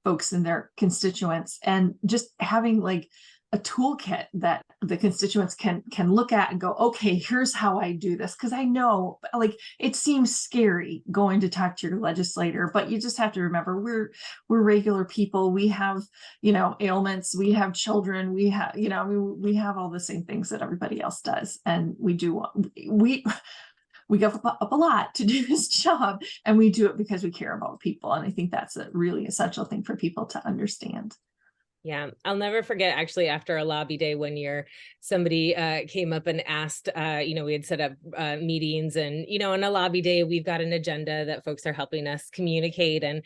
folks and their constituents, and just having like a toolkit that the constituents can look at and go, okay, here's how I do this. Because I know, like, it seems scary going to talk to your legislator, but you just have to remember we're regular people. We have, ailments, we have children, we have, we have all the same things that everybody else does. And we give up a lot to do this job, and we do it because we care about people. And I think that's a really essential thing for people to understand. Yeah, I'll never forget, actually, after a lobby day one year, somebody came up and asked, we had set up meetings, and, on a lobby day, we've got an agenda that folks are helping us communicate. And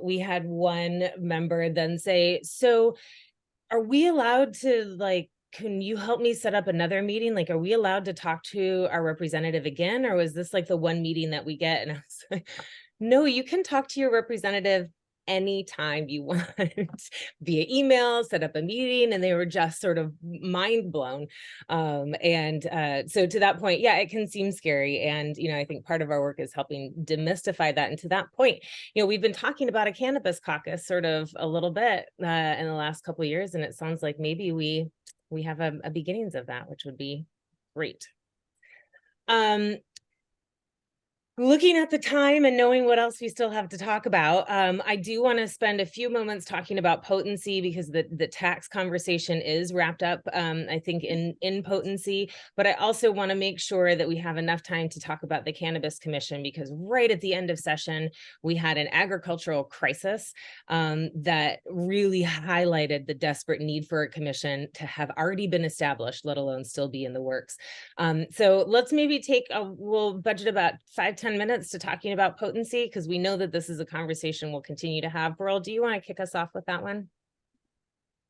we had one member then say, so are we allowed to, can you help me set up another meeting? Like, are we allowed to talk to our representative again? Or was this like the one meeting that we get? And I was like, no, you can talk to your representative anytime you want via email, set up a meeting. And they were just sort of mind blown. So to that point, yeah, it can seem scary. And, I think part of our work is helping demystify that. And to that point, we've been talking about a cannabis caucus sort of a little bit in the last couple of years. And it sounds like maybe we have a beginnings of that, which would be great. Looking at the time and knowing what else we still have to talk about, I do want to spend a few moments talking about potency, because the tax conversation is wrapped up, I think, in potency. But I also want to make sure that we have enough time to talk about the Cannabis Commission, because right at the end of session, we had an agricultural crisis that really highlighted the desperate need for a commission to have already been established, let alone still be in the works. So let's maybe we'll budget about 5-10 minutes to talking about potency, because we know that this is a conversation we'll continue to have. Burl, do you want to kick us off with that one?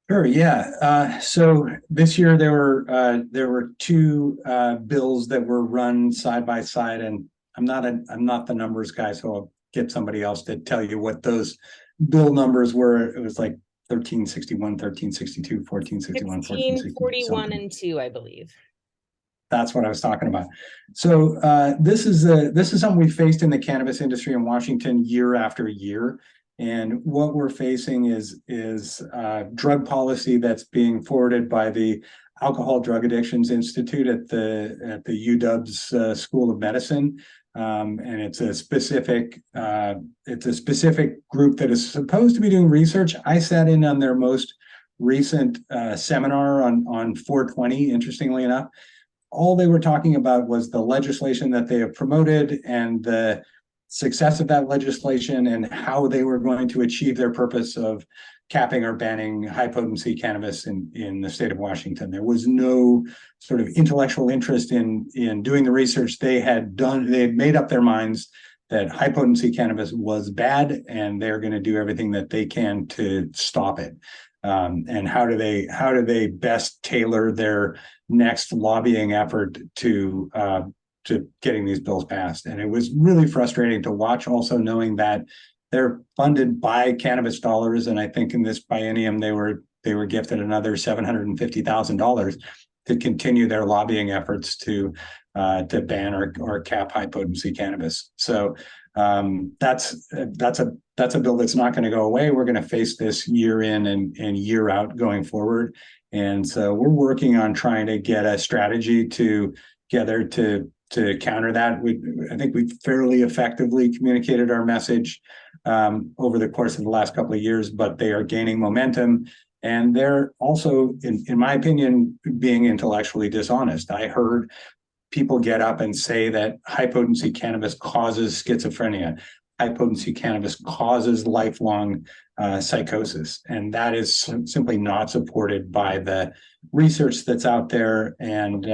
Sure. Yeah. So this year there were two bills that were run side by side, and I'm not the numbers guy, so I'll get somebody else to tell you what those bill numbers were. It was like 1361, 1362, 1461, 1641 and 2, I believe. That's what I was talking about. So this is something we faced in the cannabis industry in Washington year after year. And what we're facing is drug policy that's being forwarded by the Alcohol Drug Addictions Institute at the UW's School of Medicine. And it's a specific group that is supposed to be doing research. I sat in on their most recent seminar on 420, interestingly enough. All they were talking about was the legislation that they have promoted and the success of that legislation and how they were going to achieve their purpose of capping or banning high potency cannabis in the state of Washington. There was no sort of intellectual interest in doing the research. They had made up their minds that high potency cannabis was bad, and they're going to do everything that they can to stop it. And how do they best tailor their next lobbying effort to getting these bills passed? And it was really frustrating to watch, also knowing that they're funded by cannabis dollars, and I think in this biennium they were gifted another $750,000 to continue their lobbying efforts to ban or cap high potency cannabis. So that's a bill that's not going to go away. We're going to face this year in and year out going forward. And so we're working on trying to get a strategy together to counter that. I think we've fairly effectively communicated our message over the course of the last couple of years, but they are gaining momentum. And they're also, in my opinion, being intellectually dishonest. I heard people get up and say that high potency cannabis causes schizophrenia. High potency cannabis causes lifelong psychosis. And that is simply not supported by the research that's out there. And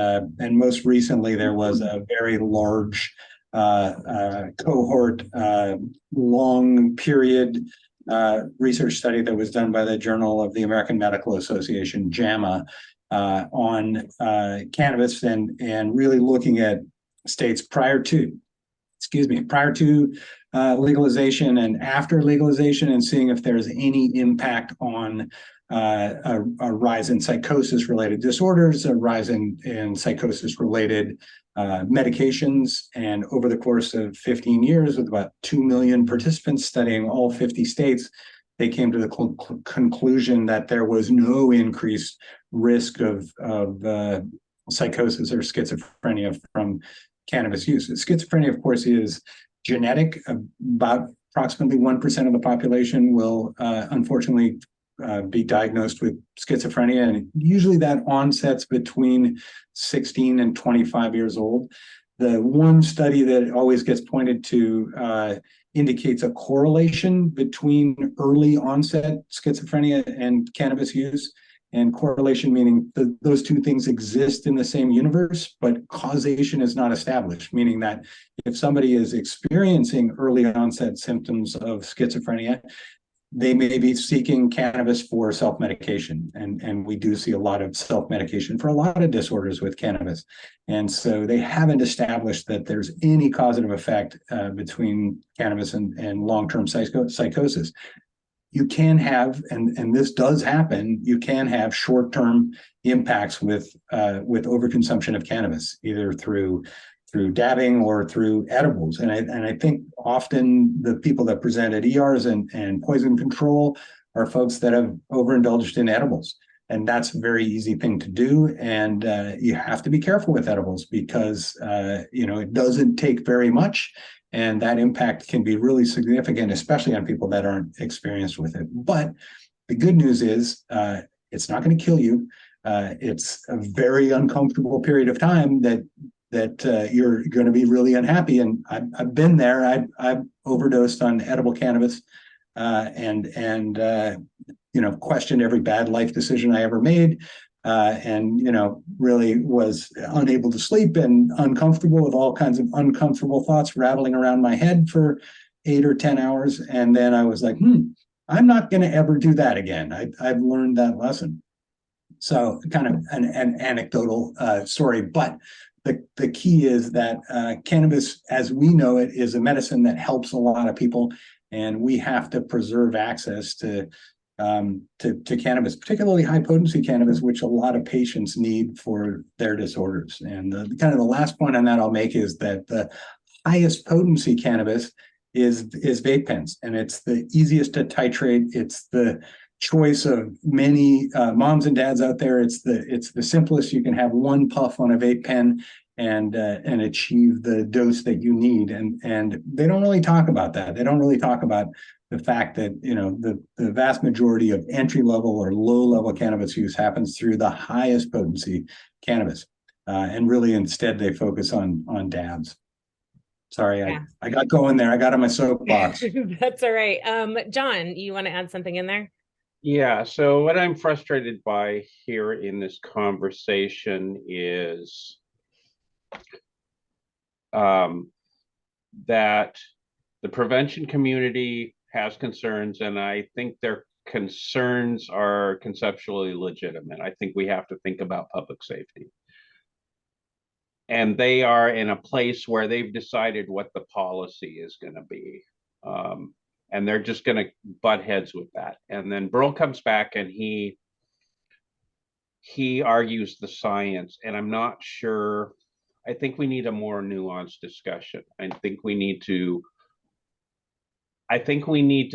most recently, there was a very large cohort, long period research study that was done by the Journal of the American Medical Association, JAMA, on cannabis and really looking at states prior to legalization and after legalization, and seeing if there's any impact on a rise in psychosis related disorders, a rise in psychosis related medications. And over the course of 15 years, with about 2 million participants studying all 50 states, they came to the conclusion that there was no increased risk of psychosis or schizophrenia from cannabis use. Schizophrenia, of course, is genetic. About approximately 1% of the population will unfortunately be diagnosed with schizophrenia, and usually that onsets between 16 and 25 years old. The one study that always gets pointed to indicates a correlation between early onset schizophrenia and cannabis use. And correlation meaning those two things exist in the same universe, but causation is not established, meaning that if somebody is experiencing early onset symptoms of schizophrenia, they may be seeking cannabis for self-medication. And we do see a lot of self-medication for a lot of disorders with cannabis. And so they haven't established that there's any causative effect between cannabis and long-term psychosis. You can have, and this does happen, you can have short-term impacts with overconsumption of cannabis, either through dabbing or through edibles. And I think often the people that present at ERs and poison control are folks that have overindulged in edibles. And that's a very easy thing to do. And you have to be careful with edibles because it doesn't take very much. And that impact can be really significant, especially on people that aren't experienced with it. But the good news is it's not going to kill you. It's a very uncomfortable period of time that you're going to be really unhappy. And I've been there. I've overdosed on edible cannabis and questioned every bad life decision I ever made. Really was unable to sleep and uncomfortable with all kinds of uncomfortable thoughts rattling around my head for 8 or 10 hours. And then I was like, I'm not going to ever do that again. I've learned that lesson. So kind of an anecdotal story, but the key is that cannabis, as we know it, is a medicine that helps a lot of people, and we have to preserve access to cannabis, particularly high potency cannabis, which a lot of patients need for their disorders. And the last point on that I'll make is that the highest potency cannabis is vape pens, and it's the easiest to titrate. It's the choice of many moms and dads out there. It's the simplest. You can have one puff on a vape pen and achieve the dose that you need. And they don't really talk about that. They don't really talk about the fact that the vast majority of entry level or low level cannabis use happens through the highest potency cannabis, and really instead they focus on dabs. Sorry, yeah. I got going there. I got on my soapbox. That's all right. John, you want to add something in there? Yeah, so what I'm frustrated by here in this conversation is that the prevention community has concerns, and I think their concerns are conceptually legitimate. I think we have to think about public safety. And they are in a place where they've decided what the policy is going to be. And they're just going to butt heads with that. And then Burl comes back and he argues the science. And I'm not sure. I think we need a more nuanced discussion. I think we need to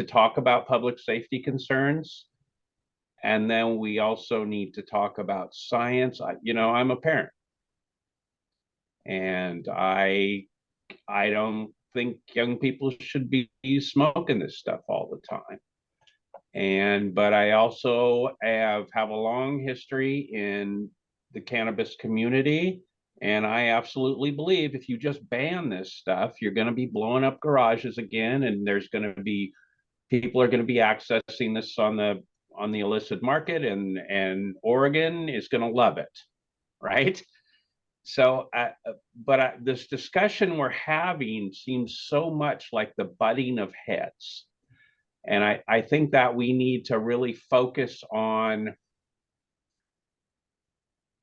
talk about public safety concerns. And then we also need to talk about science. I'm a parent. And I don't think young people should be smoking this stuff all the time. But I also have a long history in the cannabis community. And I absolutely believe if you just ban this stuff, you're going to be blowing up garages again. And there's going to be, people are going to be accessing this on the illicit market, and Oregon is going to love it. Right. So, this discussion we're having seems so much like the butting of heads. And I think that we need to really focus on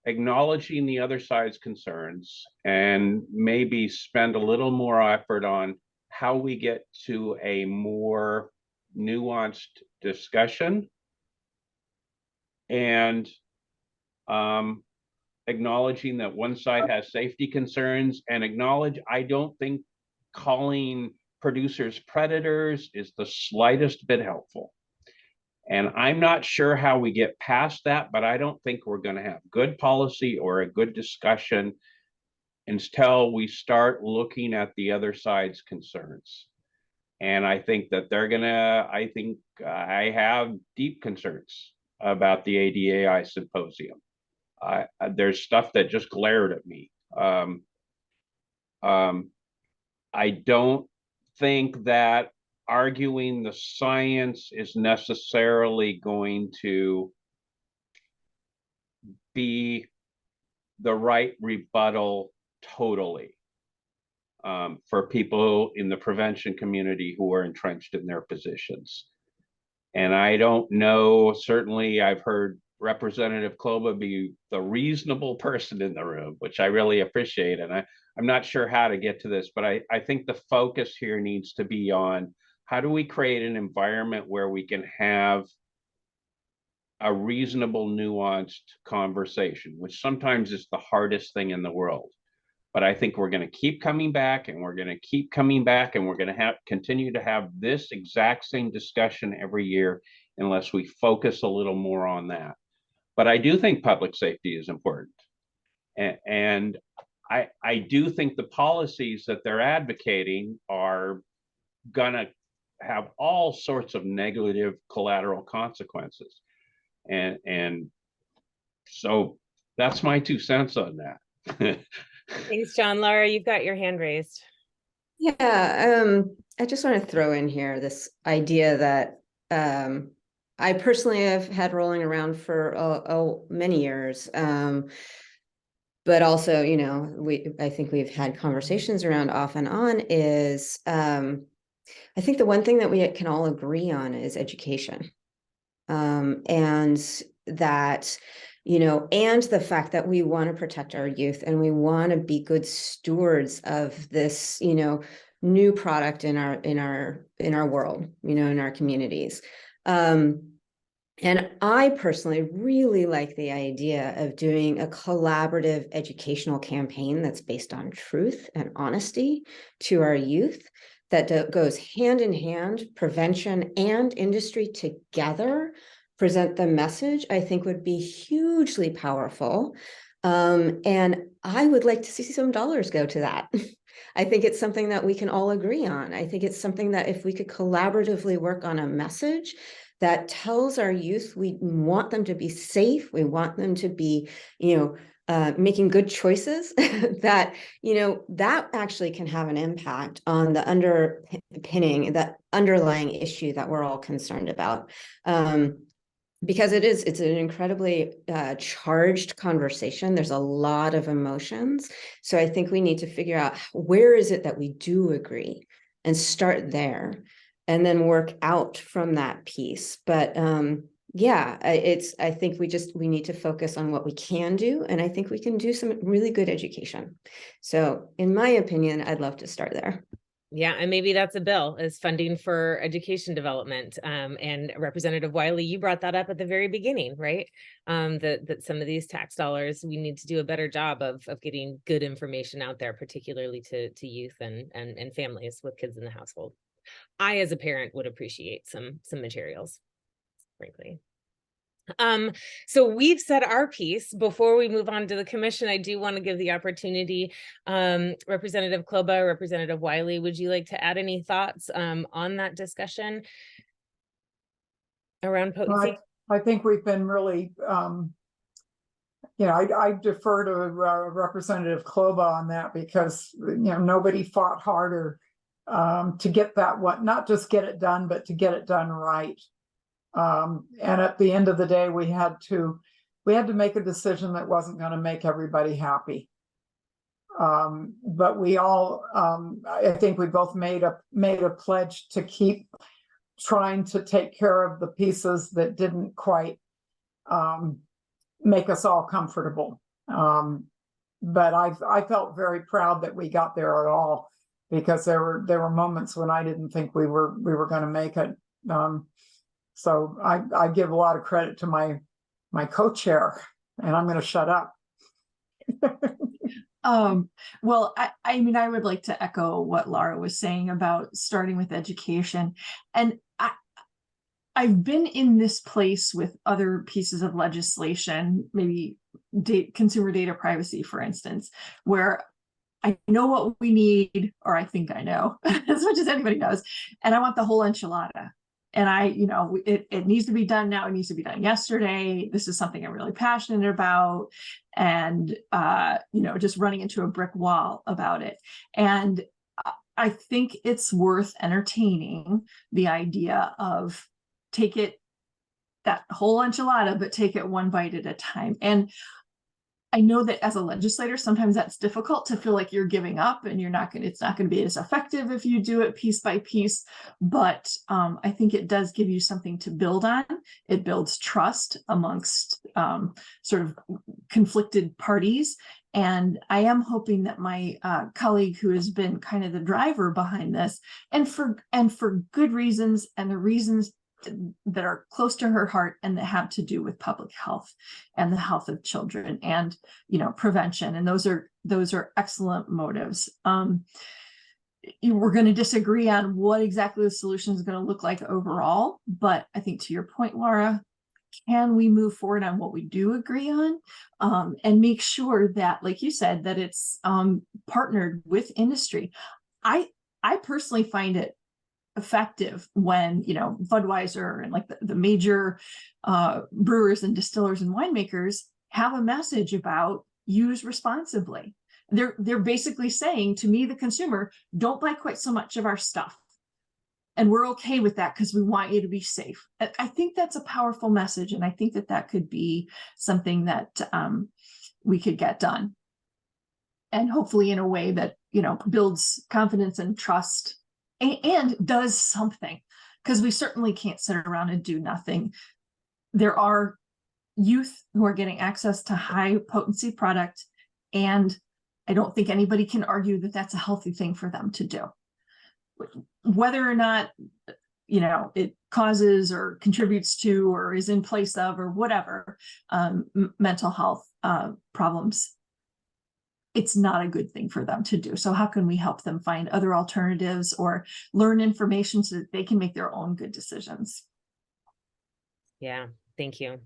acknowledging the other side's concerns and maybe spend a little more effort on how we get to a more nuanced discussion, and acknowledging that one side has safety concerns, and acknowledge I don't think calling producers predators is the slightest bit helpful. And I'm not sure how we get past that, but I don't think we're going to have good policy or a good discussion until we start looking at the other side's concerns. And I think that I have deep concerns about the ADAI symposium. There's stuff that just glared at me. I don't think that arguing the science is necessarily going to be the right rebuttal totally, for people in the prevention community who are entrenched in their positions. And I don't know, certainly I've heard Representative Kloba be the reasonable person in the room, which I really appreciate. And I'm not sure how to get to this, but I think the focus here needs to be on how do we create an environment where we can have a reasonable, nuanced conversation, which sometimes is the hardest thing in the world. But I think we're going to keep coming back, and we're going to keep coming back, and we're going to continue to have this exact same discussion every year unless we focus a little more on that. But I do think public safety is important. And I do think the policies that they're advocating are going to have all sorts of negative collateral consequences. And so that's my 2 cents on that. Thanks, John. Laura, you've got your hand raised. Yeah, I just want to throw in here this idea that I personally have had rolling around for many years. But also, you know, I think we've had conversations around off and on is, I think the one thing that we can all agree on is education. And that, you know, and the fact that we want to protect our youth and we want to be good stewards of this, you know, new product in our world, you know, in our communities. And I personally really like the idea of doing a collaborative educational campaign that's based on truth and honesty to our youth, that goes hand in hand, prevention and industry together, present the message, I think would be hugely powerful. And I would like to see some dollars go to that. I think it's something that we can all agree on. I think it's something that if we could collaboratively work on a message that tells our youth we want them to be safe, we want them to be, you know, making good choices, that, you know, that actually can have an impact on the underpinning, that underlying issue that we're all concerned about. Because it's an incredibly charged conversation. There's a lot of emotions. So I think we need to figure out where is it that we do agree and start there and then work out from that piece. But yeah, I think we need to focus on what we can do. And I think we can do some really good education. So in my opinion, I'd love to start there. Yeah, and maybe that's a bill, is funding for education development. And Representative Wiley, you brought that up at the very beginning, right? That some of these tax dollars, we need to do a better job of getting good information out there, particularly to youth and families with kids in the household. I, as a parent, would appreciate some materials, frankly. So we've said our piece. Before we move on to the commission, I do want to give the opportunity, Representative Kloba, Representative Wiley, would you like to add any thoughts on that discussion? around Well, potency? I think we've been really, I defer to Representative Kloba on that because, nobody fought harder to get that not just get it done, but to get it done right. And at the end of the day, we had to make a decision that wasn't going to make everybody happy. But we all, I think we both made a pledge to keep trying to take care of the pieces that didn't quite make us all comfortable. But I felt very proud that we got there at all, because there were moments when I didn't think we were going to make it. So I give a lot of credit to my co-chair, and I'm going to shut up. Well, I mean, I would like to echo what Laura was saying about starting with education. And I've been in this place with other pieces of legislation, maybe consumer data privacy, for instance, where I know what we need, or I think I know as much as anybody knows, and I want the whole enchilada. And it needs to be done now. It needs to be done yesterday. This is something I'm really passionate about. And, just running into a brick wall about it. And I think it's worth entertaining the idea of that whole enchilada, but take it one bite at a time. And I know that as a legislator, sometimes that's difficult to feel like you're giving up and it's not going to be as effective if you do it piece by piece. But I think it does give you something to build on. It builds trust amongst sort of conflicted parties. And I am hoping that my colleague, who has been kind of the driver behind this, and for good reasons, and the reasons that are close to her heart and that have to do with public health and the health of children and prevention, and those are excellent motives. We're going to disagree on what exactly the solution is going to look like overall, but I think to your point, Laura, can we move forward on what we do agree on, and make sure that, like you said, that it's partnered with industry. I personally find it effective when Budweiser and like the major brewers and distillers and winemakers have a message about use responsibly. They're basically saying to me, the consumer, don't buy quite so much of our stuff, and we're okay with that because we want you to be safe. I think that's a powerful message, and I think that could be something that we could get done, and hopefully in a way that builds confidence and trust and does something, because we certainly can't sit around and do nothing. There are youth who are getting access to high potency product, and I don't think anybody can argue that that's a healthy thing for them to do. Whether or not it causes or contributes to or is in place of or whatever mental health problems, it's not a good thing for them to do. So how can we help them find other alternatives or learn information so that they can make their own good decisions? Yeah, thank you.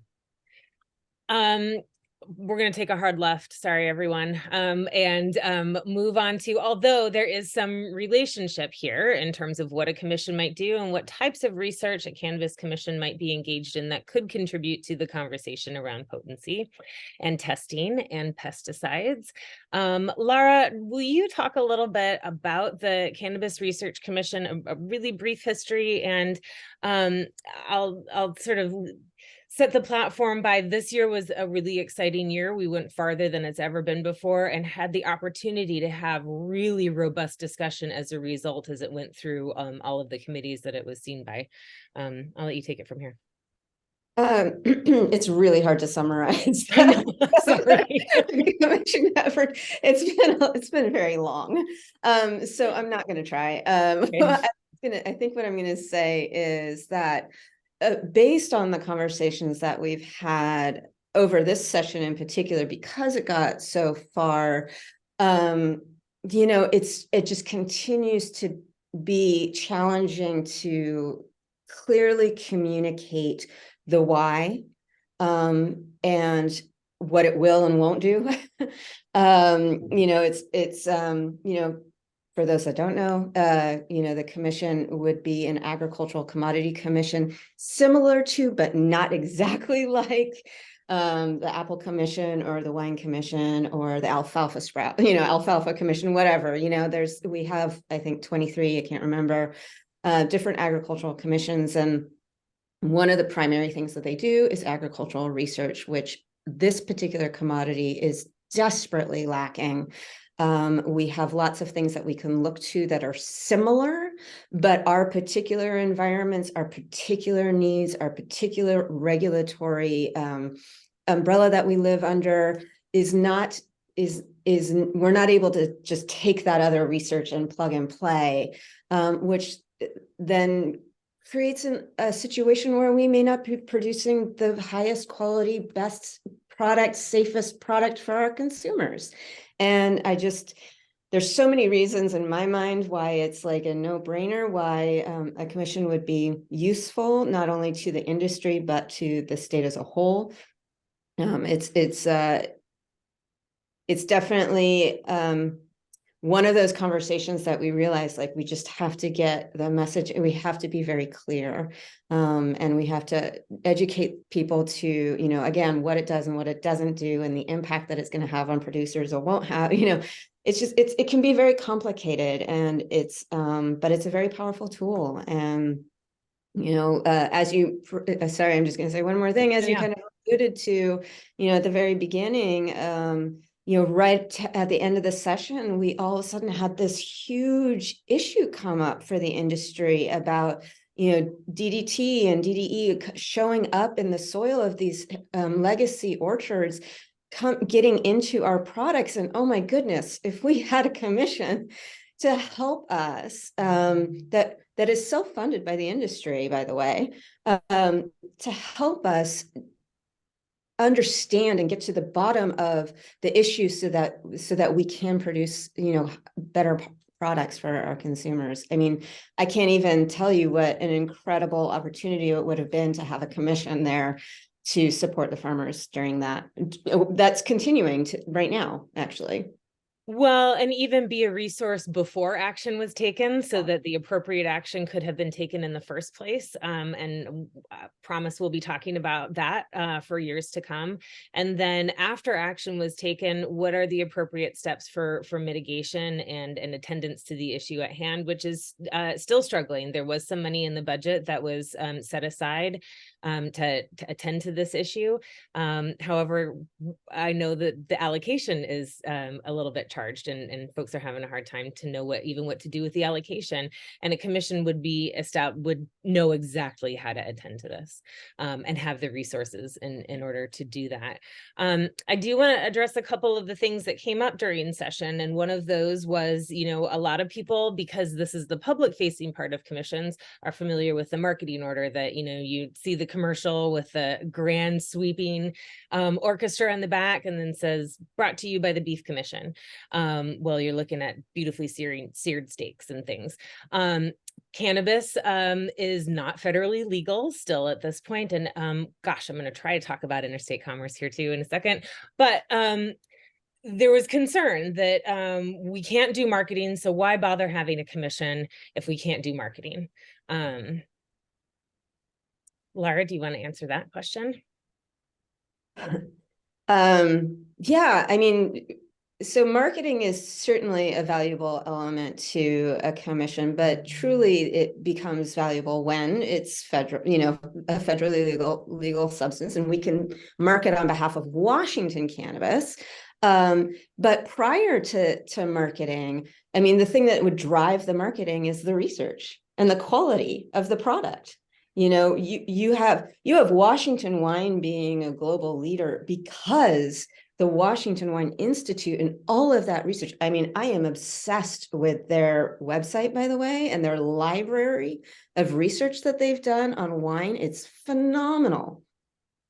We're going to take a hard left, sorry everyone, and move on to, although there is some relationship here in terms of what a commission might do and what types of research a cannabis commission might be engaged in that could contribute to the conversation around potency and testing and pesticides. Laura, will you talk a little bit about the Cannabis Research Commission, a really brief history, and I'll sort of set the platform by this year was a really exciting year. We went farther than it's ever been before and had the opportunity to have really robust discussion as a result as it went through all of the committees that it was seen by. I'll let you take it from here. It's really hard to summarize. I know, sorry. Commission effort. It's been very long. So I'm not going to try. Okay. I think what I'm going to say is that based on the conversations that we've had over this session in particular, because it got so far, it just continues to be challenging to clearly communicate the why and what it will and won't do. for those that don't know, the commission would be an agricultural commodity commission, similar to, but not exactly like the Apple Commission or the Wine Commission or the Alfalfa Alfalfa Commission, whatever. We have, I think, 23, I can't remember, different agricultural commissions. And one of the primary things that they do is agricultural research, which this particular commodity is desperately lacking. We have lots of things that we can look to that are similar, but our particular environments, our particular needs, our particular regulatory umbrella that we live under is we're not able to just take that other research and plug and play, which then creates a situation where we may not be producing the highest quality, best product, safest product for our consumers. And there's so many reasons in my mind why it's like a no-brainer, why a commission would be useful, not only to the industry, but to the state as a whole. It's definitely one of those conversations that we realize, like, we just have to get the message, and we have to be very clear, and we have to educate people to, again, what it does and what it doesn't do, and the impact that it's going to have on producers or won't have. It can be very complicated, and but it's a very powerful tool. And sorry, I'm just going to say one more thing, as you kind of alluded to, at the very beginning. Right at the end of the session, we all of a sudden had this huge issue come up for the industry about, DDT and DDE showing up in the soil of these legacy orchards, getting into our products. And oh my goodness, if we had a commission to help us, that is self-funded by the industry, by the way, to help us understand and get to the bottom of the issue so that we can produce, better products for our consumers. I mean, I can't even tell you what an incredible opportunity it would have been to have a commission there to support the farmers during that. That's continuing right now, actually. Well, and even be a resource before action was taken, so that the appropriate action could have been taken in the first place. And promise we'll be talking about that for years to come. And then after action was taken, what are the appropriate steps for mitigation and attendance to the issue at hand, which is still struggling. There was some money in the budget that was set aside to attend to this issue. However, I know that the allocation is a little bit charged, and folks are having a hard time to know what to do with the allocation. And a commission would know exactly how to attend to this and have the resources in order to do that. I do want to address a couple of the things that came up during session, and one of those was, a lot of people, because this is the public facing part of commissions, are familiar with the marketing order that, you see the commercial with the grand sweeping orchestra on the back, and then says brought to you by the Beef Commission, while you're looking at beautifully seared steaks and things. Cannabis is not federally legal still at this point. And gosh, I'm going to try to talk about interstate commerce here too in a second. But there was concern that we can't do marketing, so why bother having a commission if we can't do marketing? Lara, do you want to answer that question? Yeah, I mean, so marketing is certainly a valuable element to a commission, but truly it becomes valuable when it's federal, a federally legal substance, and we can market on behalf of Washington Cannabis. But prior to marketing, I mean, the thing that would drive the marketing is the research and the quality of the product. You have Washington Wine being a global leader because the Washington Wine Institute and all of that research. I mean, I am obsessed with their website, by the way, and their library of research that they've done on wine. It's phenomenal.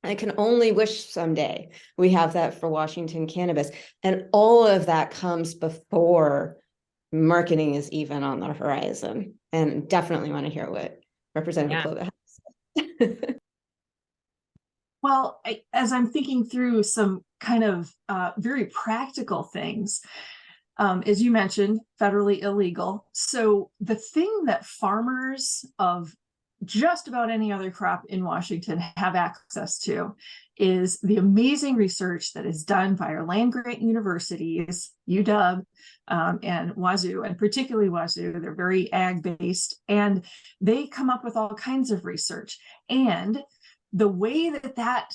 I can only wish someday we have that for Washington Cannabis. And all of that comes before marketing is even on the horizon. And definitely want to hear what Representative Klobuchar has. Well, as I'm thinking through some kind of very practical things, as you mentioned, federally illegal. So the thing that farmers of just about any other crop in Washington have access to is the amazing research that is done by our land-grant universities, UW and Wazoo, and particularly Wazoo. They're very ag-based, and they come up with all kinds of research. And the way that that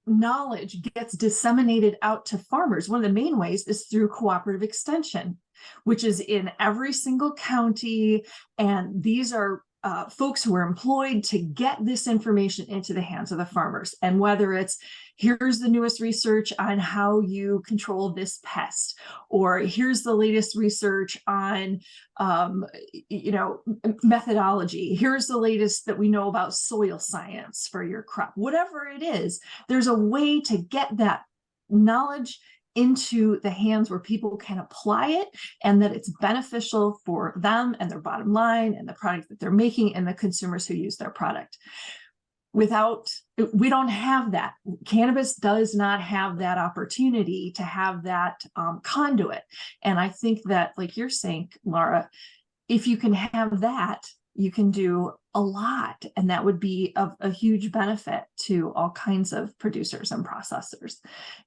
knowledge gets disseminated out to farmers, one of the main ways is through cooperative extension, which is in every single county. And these are folks who are employed to get this information into the hands of the farmers. And whether it's, here's the newest research on how you control this pest, or here's the latest research on, methodology, here's the latest that we know about soil science for your crop, whatever it is, there's a way to get that knowledge into the hands where people can apply it, and that it's beneficial for them and their bottom line and the product that they're making and the consumers who use their product. We don't have that. Cannabis does not have that opportunity to have that conduit. And I think that, like you're saying, Laura, if you can have that, you can do a lot, and that would be of a huge benefit to all kinds of producers and processors.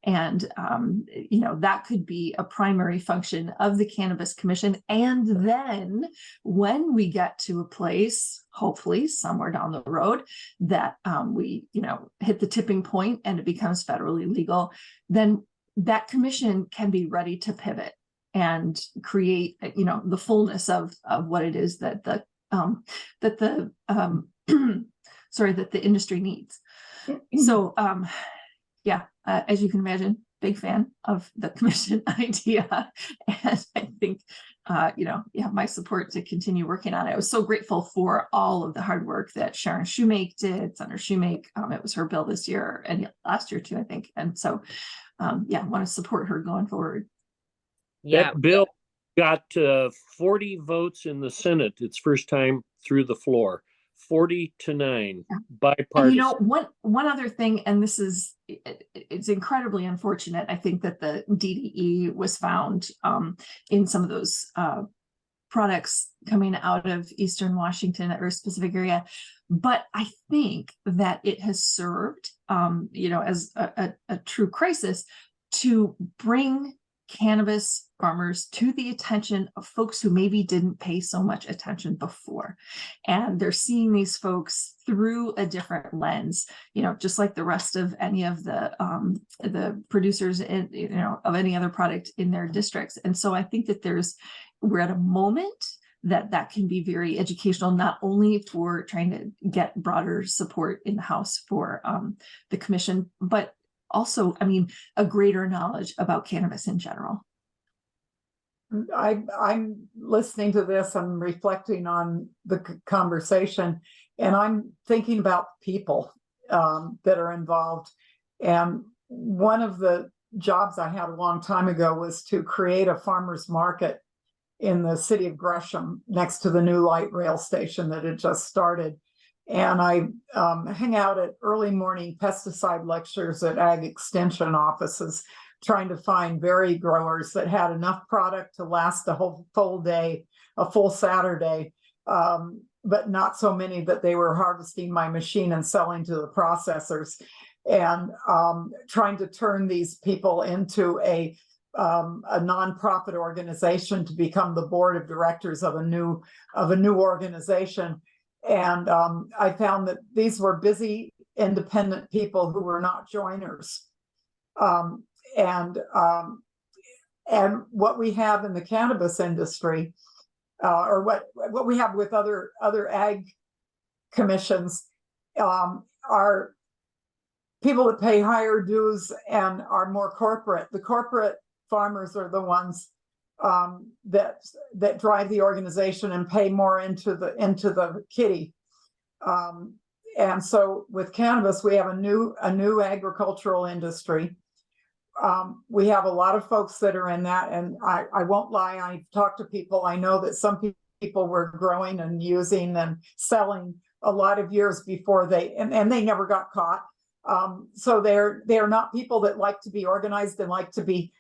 And that could be a primary function of the Cannabis Commission. And then when we get to a place, hopefully somewhere down the road, that we hit the tipping point and it becomes federally legal, then that commission can be ready to pivot and create the fullness of what it is that the industry needs. So as you can imagine, big fan of the commission idea, and I think you have my support to continue working on it. I was so grateful for all of the hard work that Sharon Shoemake did. Senator Shoemake, it was her bill this year and last year too, I think. And so want to support her going forward. Yeah, That bill got 40 votes in the Senate its first time through the floor, 40-9, bipartisan. And one other thing, and this is, it's incredibly unfortunate. I think that the DDE was found in some of those products coming out of Eastern Washington, a very specific area. But I think that it has served, as a true crisis to bring cannabis farmers to the attention of folks who maybe didn't pay so much attention before. And they're seeing these folks through a different lens, just like the rest of any of the producers of any other product in their districts. And so I think that we're at a moment that can be very educational, not only for trying to get broader support in the House for the commission, but also, a greater knowledge about cannabis in general. I'm listening to this and reflecting on the conversation, and I'm thinking about people that are involved. And one of the jobs I had a long time ago was to create a farmer's market in the city of Gresham next to the new light rail station that had just started. And I hang out at early morning pesticide lectures at ag extension offices, trying to find berry growers that had enough product to last a whole full day, a full Saturday, but not so many that they were harvesting my machine and selling to the processors, and trying to turn these people into a nonprofit organization to become the board of directors of a new organization. And I found that these were busy, independent people who were not joiners. And what we have in the cannabis industry, or what we have with other ag commissions, are people that pay higher dues and are more corporate. The corporate farmers are the ones that drive the organization and pay more into the kitty. And so with cannabis, we have a new agricultural industry. We have a lot of folks that are in that, and I won't lie, I've talked to people. I know that some people were growing and using and selling a lot of years before and they never got caught. So they're not people that like to be organized and like to be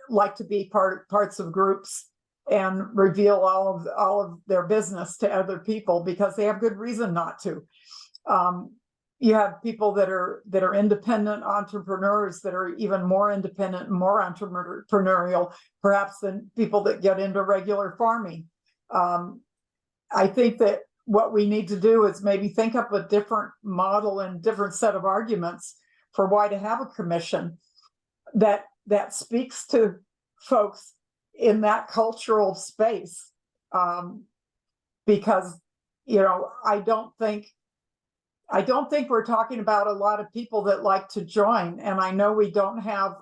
like to be parts of groups and reveal all of their business to other people because they have good reason not to. You have people that are independent entrepreneurs that are even more independent and more entrepreneurial, perhaps, than people that get into regular farming. I think that what we need to do is maybe think up a different model and different set of arguments for why to have a commission that speaks to folks in that cultural space. Because, I don't think we're talking about a lot of people that like to join. And I know we don't have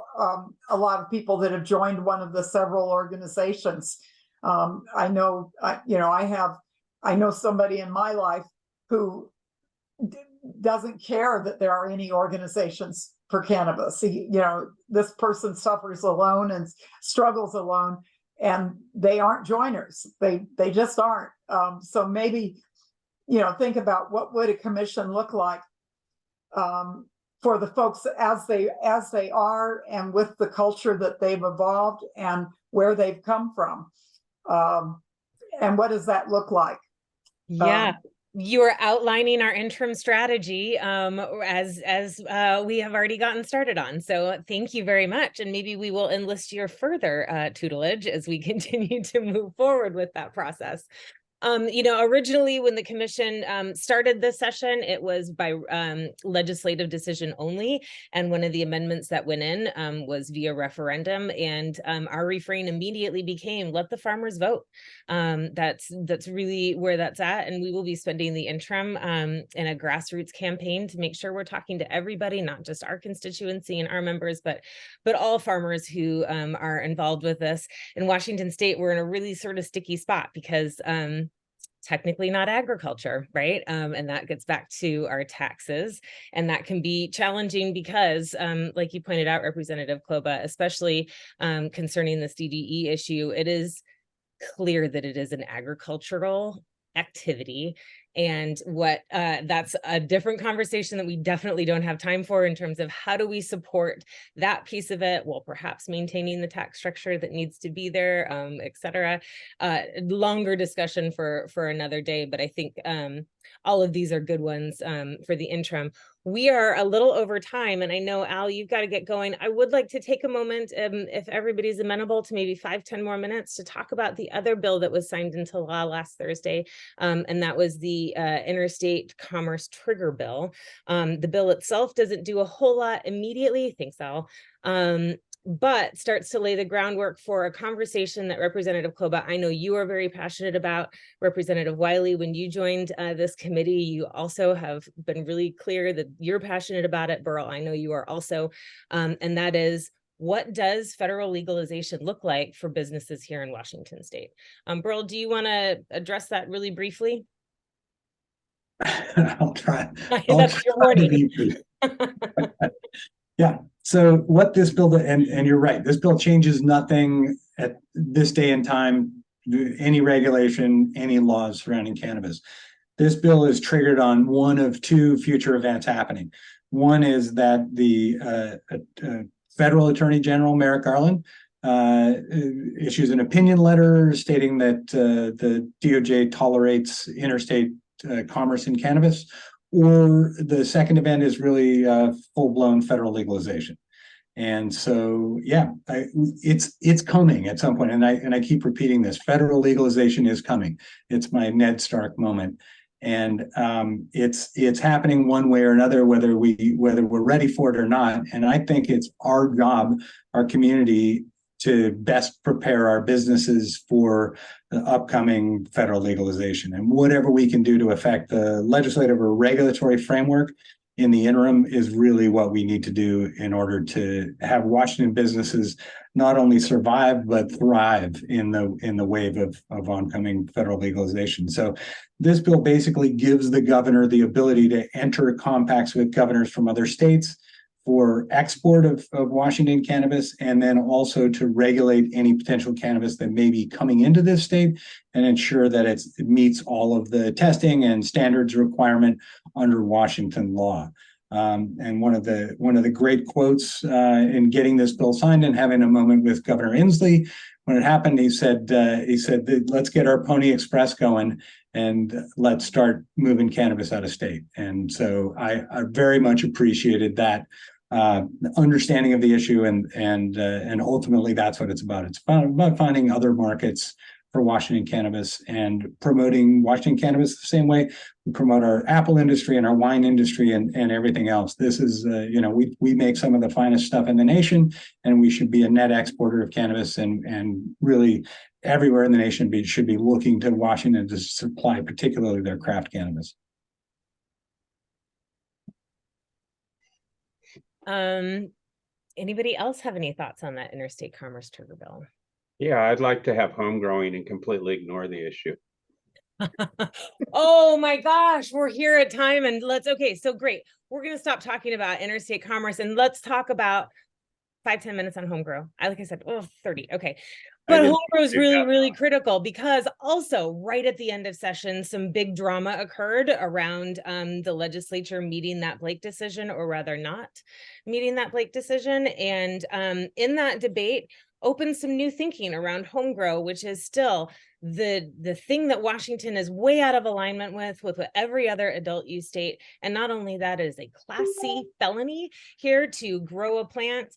a lot of people that have joined one of the several organizations. I know somebody in my life who doesn't care that there are any organizations for cannabis. This person suffers alone and struggles alone, and they aren't joiners. They just aren't. So maybe, think about what would a commission look like for the folks as they are, and with the culture that they've evolved and where they've come from. And what does that look like? Yeah. You're outlining our interim strategy as we have already gotten started on. So thank you very much. And maybe we will enlist your further tutelage as we continue to move forward with that process. Originally when the commission started this session, it was by legislative decision only. And one of the amendments that went in was via referendum. And our refrain immediately became, let the farmers vote. That's really where that's at. And we will be spending the interim in a grassroots campaign to make sure we're talking to everybody, not just our constituency and our members, but all farmers who are involved with this. In Washington State, we're in a really sort of sticky spot because technically not agriculture, right? And that gets back to our taxes. And that can be challenging because, like you pointed out, Representative Kloba, especially concerning this DDE issue, it is clear that it is an agricultural activity. And that's a different conversation that we definitely don't have time for in terms of how do we support that piece of it, while perhaps maintaining the tax structure that needs to be there, et cetera. Longer discussion for another day, but I think all of these are good ones for the interim. We are a little over time, and I know, Al, you've got to get going. I would like to take a moment, if everybody's amenable, to maybe 5-10 more minutes to talk about the other bill that was signed into law last Thursday, and that was the Interstate Commerce Trigger Bill. The bill itself doesn't do a whole lot immediately, thanks, Al, but starts to lay the groundwork for a conversation that Representative Kloba, I know you are very passionate about. Representative Wiley, when you joined this committee, you also have been really clear that you're passionate about it. Burl, I know you are also, and that is, what does federal legalization look like for businesses here in Washington State? Burl, do you want to address that really briefly? I'll try. That's your warning. Yeah. So what this bill, and you're right, this bill changes nothing at this day and time, any regulation, any laws surrounding cannabis. This bill is triggered on one of two future events happening. One is that the federal Attorney General, Merrick Garland, issues an opinion letter stating that the DOJ tolerates interstate commerce in cannabis, or the second event is really full-blown federal legalization. And so, yeah, it's coming at some point, and I keep repeating this: federal legalization is coming. It's my Ned Stark moment, and it's happening one way or another, whether we're ready for it or not. And I think it's our job, our community, to best prepare our businesses for the upcoming federal legalization, and whatever we can do to affect the legislative or regulatory framework in the interim is really what we need to do in order to have Washington businesses not only survive but thrive in the wave of oncoming federal legalization. So this bill basically gives the governor the ability to enter compacts with governors from other states for export of Washington cannabis, and then also to regulate any potential cannabis that may be coming into this state and ensure that it meets all of the testing and standards requirement under Washington law. And one of the great quotes in getting this bill signed and having a moment with Governor Inslee when it happened, he said, let's get our Pony Express going and let's start moving cannabis out of state. And so I very much appreciated that understanding of the issue, and ultimately that's what it's about. It's about finding other markets for Washington cannabis and promoting Washington cannabis the same way we promote our apple industry and our wine industry and everything else. This is, we make some of the finest stuff in the nation, and we should be a net exporter of cannabis, and really everywhere in the nation should be looking to Washington to supply particularly their craft cannabis. Anybody else have any thoughts on that interstate commerce trigger bill? Yeah, I'd like to have home growing and completely ignore the issue. Oh my gosh, we're here at time, and okay, so great. We're going to stop talking about interstate commerce and let's talk about 5-10 minutes on home grow. Like I said, 30. Okay. But home grow is really, really critical, because also right at the end of session, some big drama occurred around the legislature meeting that Blake decision, or rather not meeting that Blake decision. And in that debate, opened some new thinking around home grow, which is still the thing that Washington is way out of alignment with what every other adult use state. And not only that, it is a Class C felony here to grow a plant,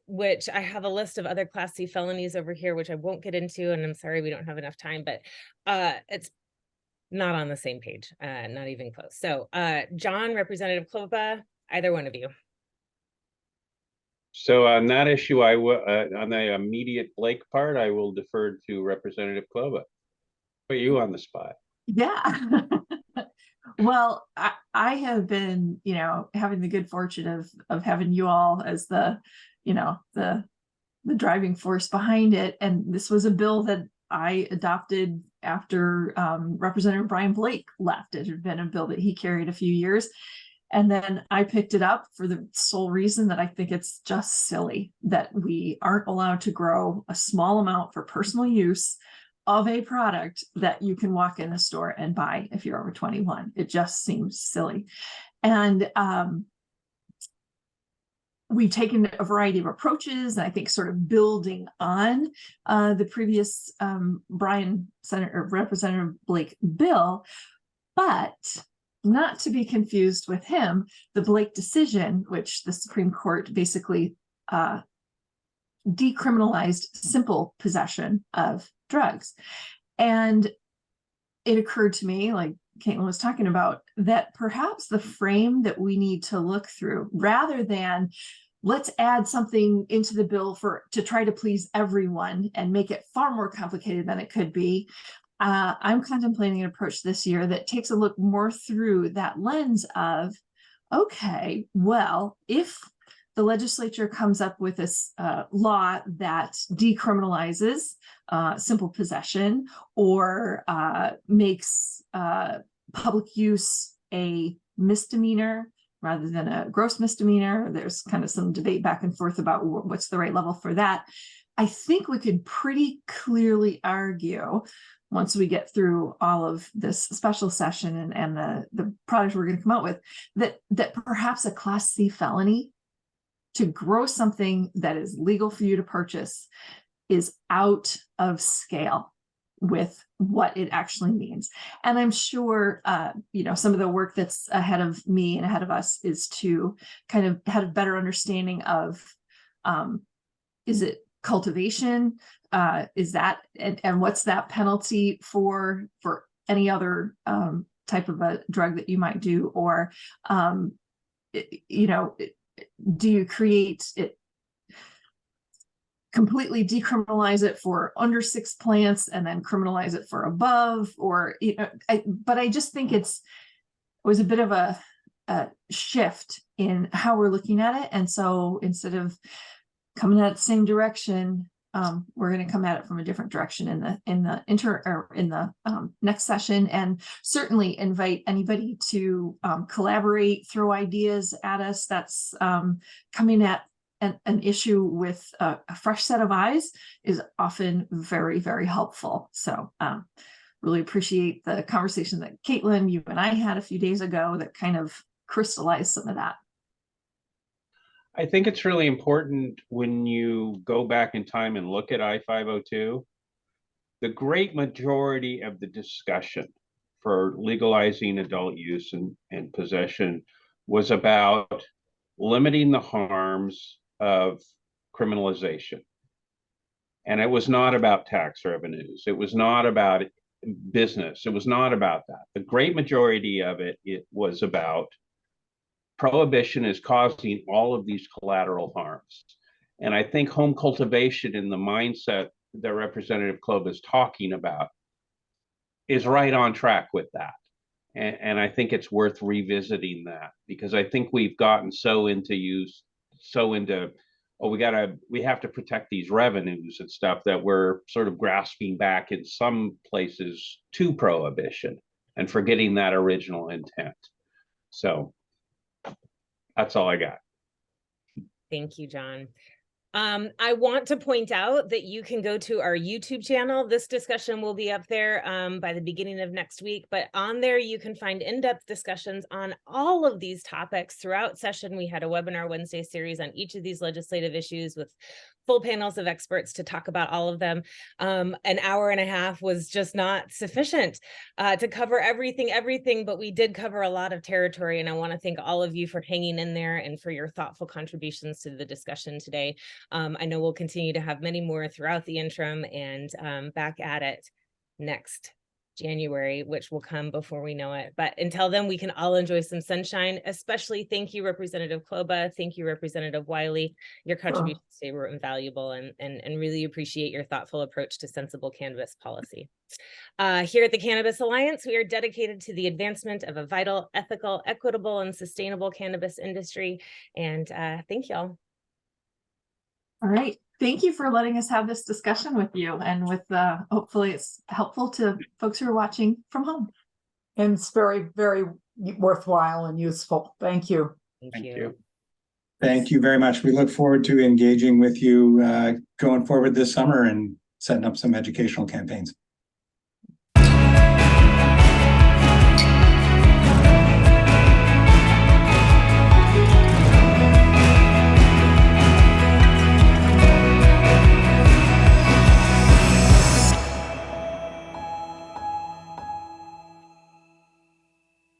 which I have a list of other Class C felonies over here, which I won't get into, and I'm sorry we don't have enough time, but it's not on the same page, not even close. So John, Representative Klobuchar, either one of you. So on that issue, on the immediate Blake part, I will defer to Representative Klobuchar. Put you on the spot. Yeah. Well, I have been, having the good fortune of having you all as the driving force behind it. And this was a bill that I adopted after Representative Brian Blake left. It had been a bill that he carried a few years. And then I picked it up for the sole reason that I think it's just silly that we aren't allowed to grow a small amount for personal use of a product that you can walk in a store and buy if you're over 21. It just seems silly. And we've taken a variety of approaches, and I think sort of building on the previous Representative Blake bill, but not to be confused with him, the Blake decision, which the Supreme Court basically decriminalized simple possession of drugs. And it occurred to me, like Caitlin was talking about, that perhaps the frame that we need to look through, rather than let's add something into the bill to try to please everyone and make it far more complicated than it could be, I'm contemplating an approach this year that takes a look more through that lens of, okay, well, if the legislature comes up with this law that decriminalizes simple possession, or makes public use a misdemeanor rather than a gross misdemeanor, there's kind of some debate back and forth about what's the right level for that. I think we could pretty clearly argue, once we get through all of this special session and the product we're going to come out with, that perhaps a Class C felony to grow something that is legal for you to purchase is out of scale with what it actually means. And I'm sure, some of the work that's ahead of me and ahead of us is to kind of have a better understanding of, is it cultivation? Is that, and what's that penalty for any other type of a drug that you might do? Or, do you create it, completely decriminalize it for under 6 plants and then criminalize it for above? Or, but I just think it was a bit of a shift in how we're looking at it. And so instead of coming at the same direction, we're going to come at it from a different direction in the next session, and certainly invite anybody to collaborate, throw ideas at us. That's coming at an issue with a fresh set of eyes is often very, very helpful. So really appreciate the conversation that Caitlin, you and I had a few days ago that kind of crystallize some of that. I think it's really important when you go back in time and look at I-502, the great majority of the discussion for legalizing adult use and possession was about limiting the harms of criminalization. And it was not about tax revenues. It was not about business. It was not about that. The great majority of it was about prohibition is causing all of these collateral harms. And I think home cultivation in the mindset that Representative Kloba is talking about is right on track with that. And I think it's worth revisiting that, because I think we've gotten so into oh, we have to protect these revenues and stuff, that we're sort of grasping back in some places to prohibition and forgetting that original intent. So that's all I got. Thank you, John. I want to point out that you can go to our YouTube channel. This discussion will be up there by the beginning of next week, but on there you can find in-depth discussions on all of these topics throughout session. We had a webinar Wednesday series on each of these legislative issues with full panels of experts to talk about all of them. An hour and a half was just not sufficient to cover everything, but we did cover a lot of territory, and I want to thank all of you for hanging in there and for your thoughtful contributions to the discussion today. I know we'll continue to have many more throughout the interim, and back at it next January, which will come before we know it. But until then, we can all enjoy some sunshine. Especially thank you, Representative Kloba. Thank you, Representative Wiley. Your contributions today were invaluable, and really appreciate your thoughtful approach to sensible cannabis policy. Here at the Cannabis Alliance, we are dedicated to the advancement of a vital, ethical, equitable, and sustainable cannabis industry. And thank y'all. All right. Thank you for letting us have this discussion with you, and with hopefully it's helpful to folks who are watching from home. And it's very, very worthwhile and useful. Thank you. Thank you. Thank you very much. We look forward to engaging with you going forward this summer and setting up some educational campaigns.